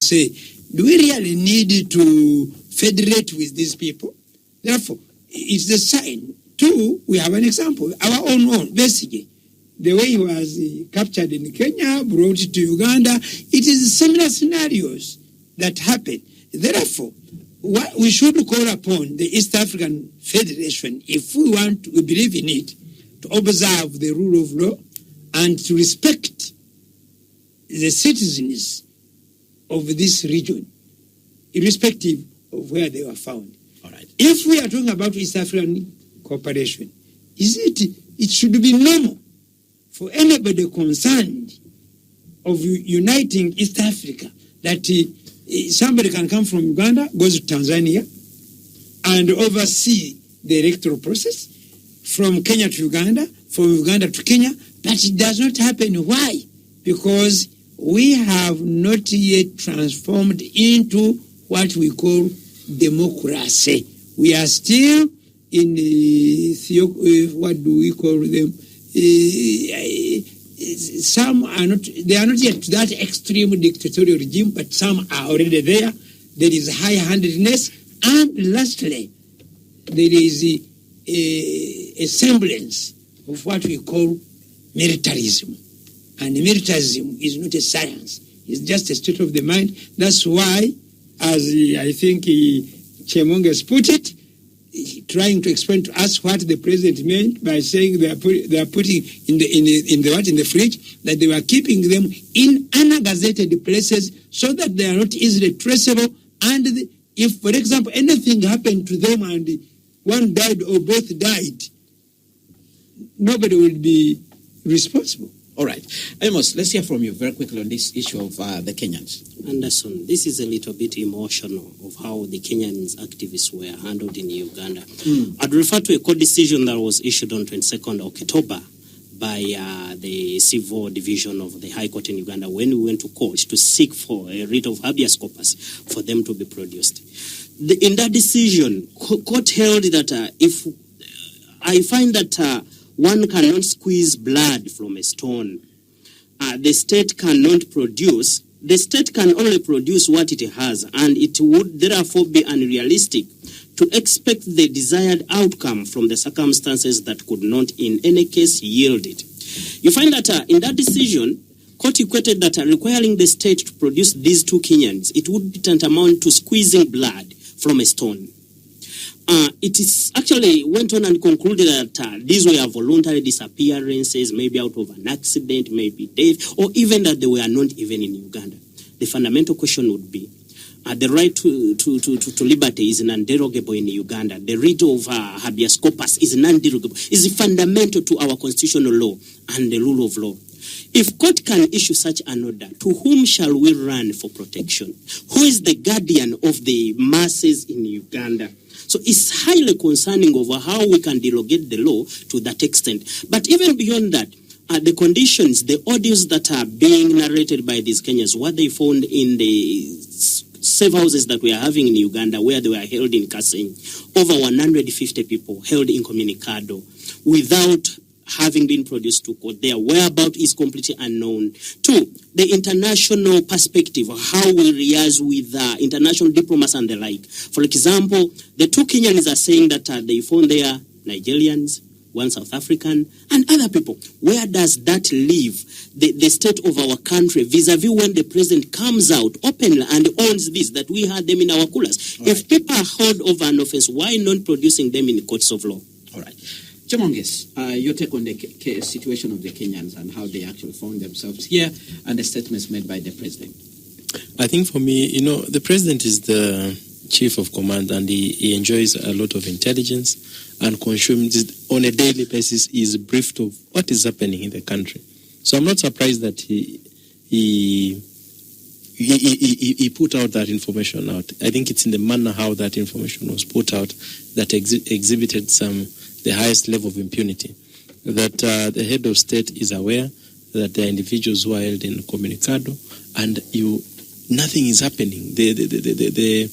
S2: Say, do we really need to federate with these people? Therefore, it's the sign. Two, we have an example, our own, basically. The way he was captured in Kenya, brought to Uganda, it is similar scenarios that happen. Therefore, what we should call upon the East African Federation, if we believe in it, to observe the rule of law and to respect the citizens of this region, irrespective of where they were found.
S1: All right.
S2: If we are talking about East African cooperation, it should be normal for anybody concerned of uniting East Africa that somebody can come from Uganda, goes to Tanzania, and oversee the electoral process from Kenya to Uganda, from Uganda to Kenya, but it does not happen. Why? Because we have not yet transformed into what we call democracy. We are still in what do we call them? Some are not, they are not yet to that extreme dictatorial regime, but some are already there. There is high-handedness, and lastly, there is a semblance of what we call militarism. And militarism is not a science. It's just a state of the mind. That's why, as I think Chemonges put it, trying to explain to us what the president meant by saying they are putting in the fridge, that they were keeping them in ungazetted places so that they are not easily traceable. And if, for example, anything happened to them and one died or both died, nobody will be responsible.
S1: All right. Amos, let's hear from you very quickly on this issue of the Kenyans. Anderson,
S4: this is a little bit emotional of how the Kenyans activists were handled in Uganda. I'd refer to a court decision that was issued on 22nd October by the Civil Division of the High Court in Uganda when we went to court to seek for a writ of habeas corpus for them to be produced. In that decision, court held that if I find that one cannot squeeze blood from a stone, the state cannot produce. The state can only produce what it has, and it would therefore be unrealistic to expect the desired outcome from the circumstances that could not in any case yield it. You find that in that decision, court equated that requiring the state to produce these two Kenyans, it would be tantamount to squeezing blood from a stone. It is actually went on and concluded that these were voluntary disappearances, maybe out of an accident, maybe death, or even that they were not even in Uganda. The fundamental question would be, the right to liberty is non-derogable in Uganda. The writ of habeas corpus is non-derogable. It's fundamental to our constitutional law and the rule of law. If court can issue such an order, to whom shall we run for protection? Who is the guardian of the masses in Uganda? So it's highly concerning over how we can derogate the law to that extent. But even beyond that, the conditions, the audios that are being narrated by these Kenyans, what they found in the safe houses that we are having in Uganda, where they were held in Kasenyi, over 150 people held incommunicado without having been produced to court. Their whereabouts is completely unknown. Two, the international perspective, how we liaise with international diplomats and the like. For example, the two Kenyans are saying that they found their Nigerians, one South African, and other people. Where does that leave the state of our country vis-a-vis when the president comes out openly and owns this, that we had them in our coolers? All if right. People are held over an offense, why not producing them in courts of law?
S1: All right. Chemonges, your take on the situation of the Kenyans and how they actually found themselves here and the statements made by the president.
S5: I think for me, the president is the chief of command and he enjoys a lot of intelligence and consumes it on a daily basis. He is briefed of what is happening in the country. So I'm not surprised that he put out that information out. I think it's in the manner how that information was put out that exhibited the highest level of impunity. That the head of state is aware that there are individuals who are held in communicado, and nothing is happening. The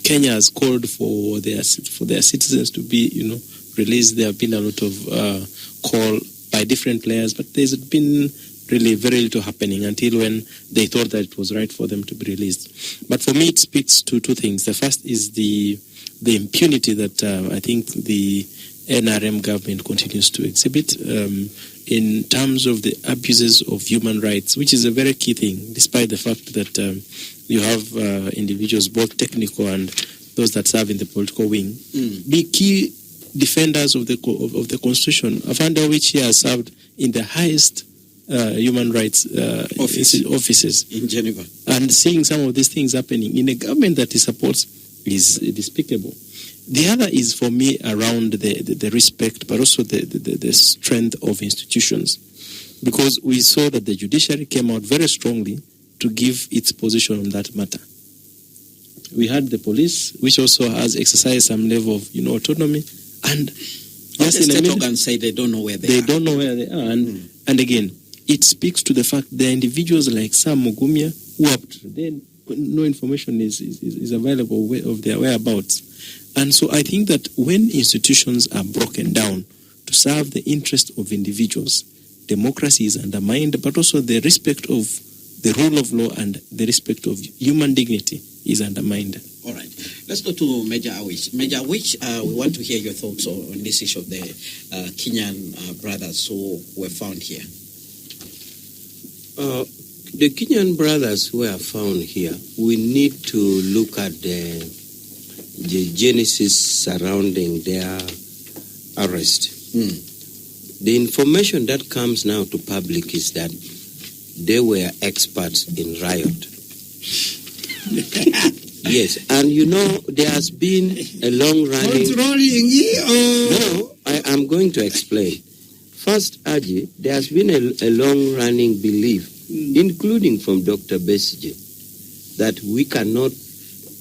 S5: Kenya has called for their citizens to be released. There have been a lot of call by different players, but there's been really very little happening until when they thought that it was right for them to be released. But for me, it speaks to two things. The first is the impunity that I think the NRM government continues to exhibit in terms of the abuses of human rights, which is a very key thing, despite the fact that you have individuals, both technical and those that serve in the political wing, be key defenders of the Constitution. Pollar Awich here has served in the highest human rights offices
S1: in Geneva.
S5: And seeing some of these things happening in a government that he supports is despicable. The other is, for me, around the respect, but also the strength of institutions. Because we saw that the judiciary came out very strongly to give its position on that matter. We had the police, which also has exercised some level of, autonomy. And
S1: the state organs say they don't know where they are.
S5: They don't know where they are. And again, it speaks to the fact there are individuals like Sam Mugumya who have no information is available of their whereabouts. And so I think that when institutions are broken down to serve the interest of individuals, democracy is undermined, but also the respect of the rule of law and the respect of human dignity is undermined.
S1: All right. Let's go to Major Awich. Major Awich, we want to hear your thoughts on this issue of the Kenyan brothers who were found here.
S3: The Kenyan brothers who are found here, we need to look at the genesis surrounding their arrest. The information that comes now to public is that they were experts in riot. Yes, and there has been a long-running... No, I'm going to explain. First, Aji, there has been a long-running belief, including from Dr. Besige, that we cannot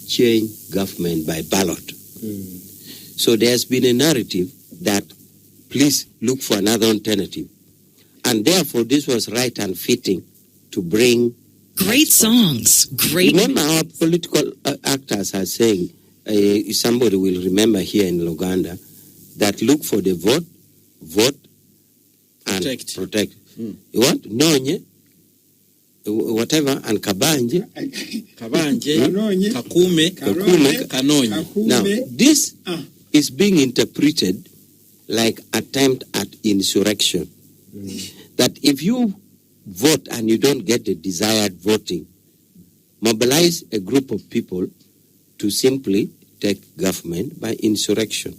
S3: change government by ballot. So there has been a narrative that please look for another alternative. And therefore, this was right and fitting to bring...
S6: Great songs. Great.
S3: Remember, our political actors are saying, somebody will remember here in Uganda, that look for the vote, and protect. You want? Nonye, whatever, and kabanje,
S1: kakume, kanonye.
S3: Now, this is being interpreted like attempt at insurrection. That if you vote and you don't get the desired voting, mobilize a group of people to simply take government by insurrection.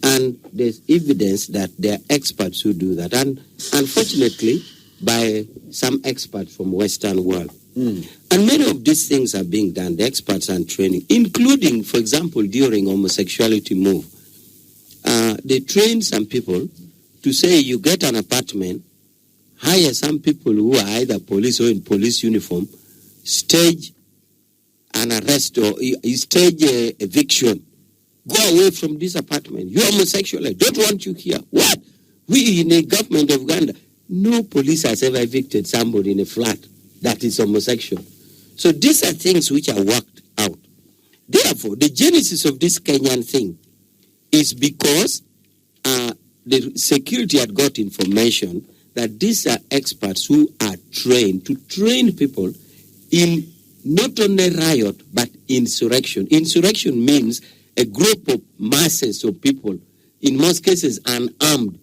S3: And there's evidence that there are experts who do that. And unfortunately, by some experts from Western world. And many of these things are being done, the experts are training, including, for example, during homosexuality move. They train some people to say you get an apartment, hire some people who are either police or in police uniform, stage an arrest or stage eviction. Go away from this apartment. You're homosexual. I don't want you here. What? We in a government of Uganda, no police has ever evicted somebody in a flat that is homosexual. So these are things which are worked out. Therefore, the genesis of this Kenyan thing is because the security had got information that these are experts who are trained to train people in not only riot, but insurrection. Insurrection means a group of masses of people, in most cases unarmed,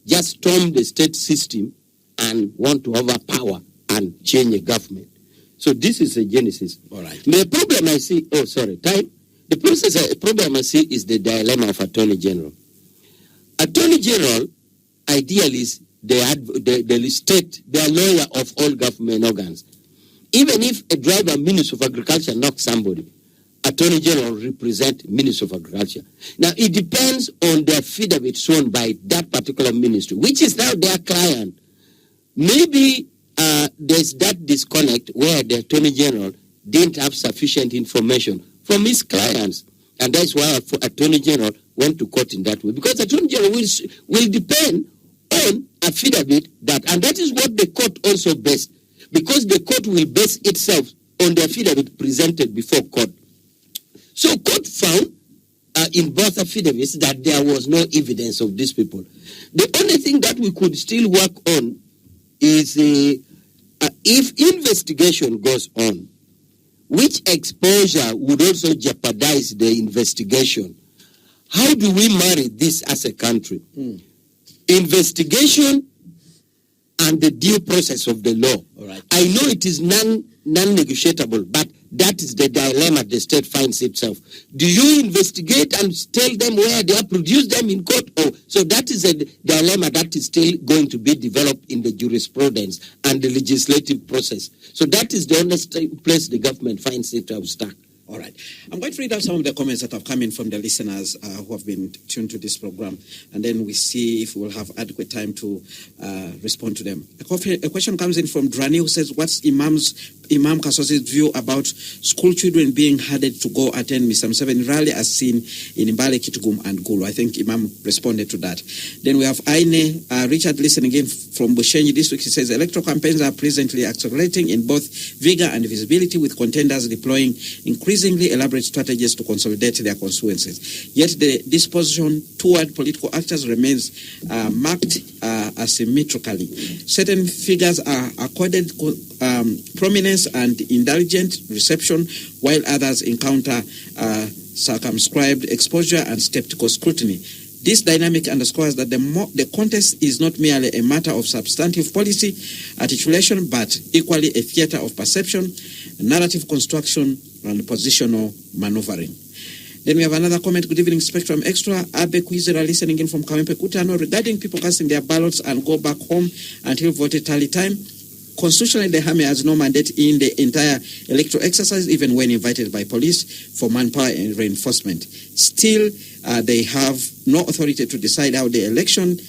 S3: just storm the state system and want to overpower and change a government. So this is the genesis.
S1: All right.
S3: The problem I see, The problem I see is the dilemma of Attorney General. Attorney General, ideally, is the state, they are lawyer of all government organs. Even if a driver Minister of Agriculture knocks somebody, Attorney General represent Minister of Agriculture. Now, it depends on the affidavit shown by that particular ministry, which is now their client. Maybe there's that disconnect where the Attorney General didn't have sufficient information from his clients. And that's why Attorney General went to court in that way. Because Attorney General will depend on affidavit and that is what the court also based. Because the court will base itself on the affidavit presented before court. So court found in both affidavits that there was no evidence of these people. The only thing that we could still work on is if investigation goes on, which exposure would also jeopardize the investigation. How do we marry this as a country? Investigation and the due process of the law.
S1: All right.
S3: I know it is non-negotiable, but that is the dilemma the state finds itself. Do you investigate and tell them where they are, produce them in court? So that is a dilemma that is still going to be developed in the jurisprudence and the legislative process. So that is the only place the government finds itself stuck.
S1: All right. I'm going to read out some of the comments that have come in from the listeners who have been tuned to this program, and then we see if we will have adequate time to respond to them. A question comes in from Drani, who says, what's Imam Kasosi's view about school children being hardened to go attend Mr. Museveni rally as seen in Mbale, Kitgum, and Gulu? I think Imam responded to that. Then we have Aine Richard listening in from Bushenyi this week. He says, electoral campaigns are presently accelerating in both vigor and visibility, with contenders deploying increasingly elaborate strategies to consolidate their constituencies. Yet the disposition toward political actors remains marked asymmetrically. Certain figures are accorded prominence and indulgent reception, while others encounter circumscribed exposure and skeptical scrutiny. This dynamic underscores that the contest is not merely a matter of substantive policy articulation, but equally a theater of perception, narrative construction, and positional maneuvering. Then we have another comment. Good evening, Spectrum Xtra. Abe Kwizera listening in from Kawempe Kutano regarding people casting their ballots and go back home until voted tally time. Constitutionally, the Hame has no mandate in the entire electoral exercise, even when invited by police for manpower and reinforcement. Still, they have no authority to decide how the election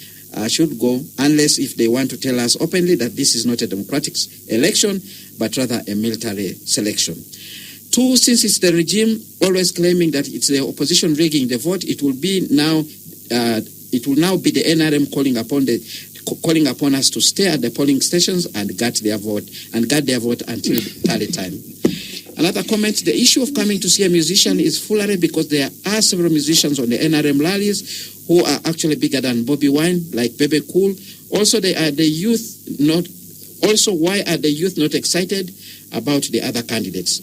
S1: should go, unless if they want to tell us openly that this is not a democratic election, but rather a military selection. Two, since it's the regime always claiming that it's the opposition rigging the vote, it will now be the NRM calling upon us to stay at the polling stations and guard their vote until tally time. Another comment, the issue of coming to see a musician is foolery, because there are several musicians on the NRM rallies who are actually bigger than Bobby Wine, like Bebe Cool. Also, why are the youth not excited about the other candidates?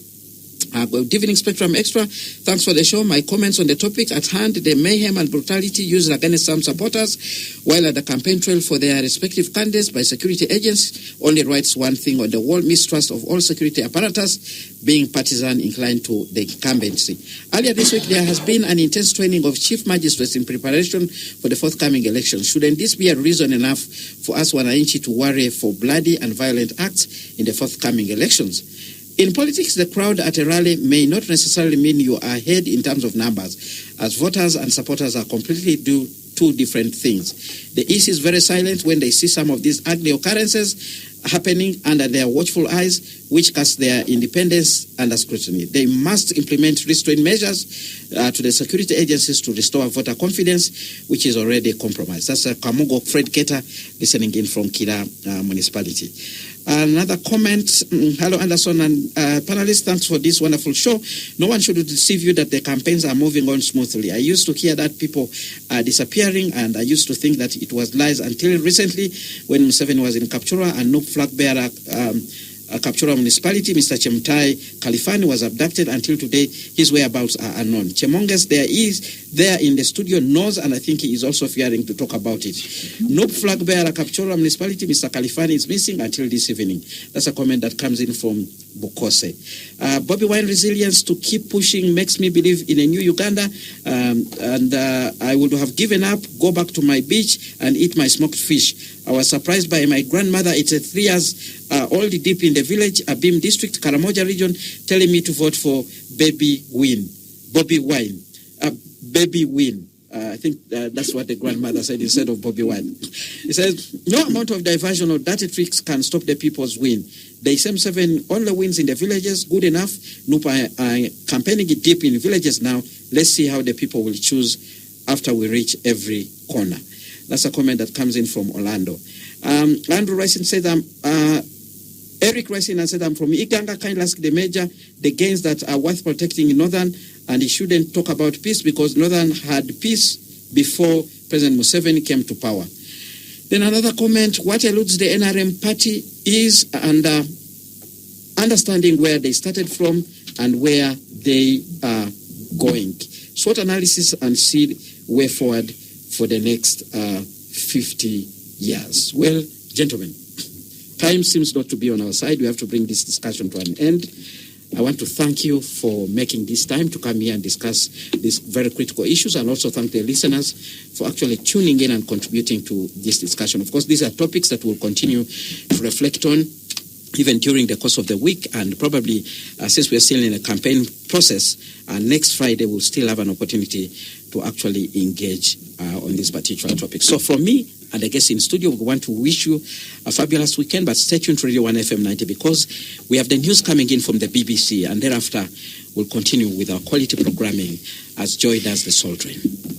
S1: Good evening, Spectrum Extra. Thanks for the show. My comments on the topic at hand: the mayhem and brutality used against some supporters while at the campaign trail for their respective candidates by security agents only writes one thing on the wall: mistrust of all security apparatus, being partisan inclined to the incumbency. Earlier this week, there has been an intense training of chief magistrates in preparation for the forthcoming election. Shouldn't this be a reason enough for us Wananchi to worry for bloody and violent acts in the forthcoming elections? In politics, the crowd at a rally may not necessarily mean you are ahead in terms of numbers, as voters and supporters are completely two different things. The East is very silent when they see some of these ugly occurrences happening under their watchful eyes, which cast their independence under scrutiny. They must implement restraint measures to the security agencies to restore voter confidence, which is already compromised. That's Kamugo Fred Keta listening in from Kira municipality. Another comment, hello Anderson and panelists, thanks for this wonderful show. No one should deceive you that the campaigns are moving on smoothly. I used to hear that people are disappearing, and I used to think that it was lies until recently when Museveni was in Kapchora and no flag bearer Kapchora municipality, Mr. Chemtai Kalifani, was abducted. Until today, his whereabouts are unknown. Chemonges there in the studio knows, and I think he is also fearing to talk about it. No flag bearer Kapchora municipality, Mr. Kalifani is missing until this evening. That's a comment that comes in from Bukose. Bobby Wine resilience to keep pushing makes me believe in a new Uganda, and I would have given up, go back to my beach and eat my smoked fish. I was surprised by my grandmother, it's a 3 years old, deep in the village, Abim district, Karamoja region, telling me to vote for Bobby Wine. Baby Win. I think that's what the grandmother said instead of Bobby Wine. He says, no amount of diversion or dirty tricks can stop the people's win. The SM7 only wins in the villages, good enough. Nupa campaigning it deep in villages now. Let's see how the people will choose after we reach every corner. That's a comment that comes in from Orlando. Andrew Racing said, Eric Racing said, I'm from Iganga, kind ask the major the gains that are worth protecting in Northern, and he shouldn't talk about peace because Northern had peace before President Museveni came to power. Then another comment, what eludes the NRM party is understanding where they started from and where they are going. SWOT analysis and see way forward for the next 50 years. Well, gentlemen, time seems not to be on our side. We have to bring this discussion to an end. I want to thank you for making this time to come here and discuss these very critical issues, and also thank the listeners for actually tuning in and contributing to this discussion. Of course, these are topics that we'll continue to reflect on even during the course of the week, and probably since we are still in a campaign process, next Friday we'll still have an opportunity to actually engage on this particular topic. So from me and the guests in studio, we want to wish you a fabulous weekend, but stay tuned to Radio 1 FM 90 because we have the news coming in from the BBC, and thereafter we'll continue with our quality programming as Joy does the Soul Train.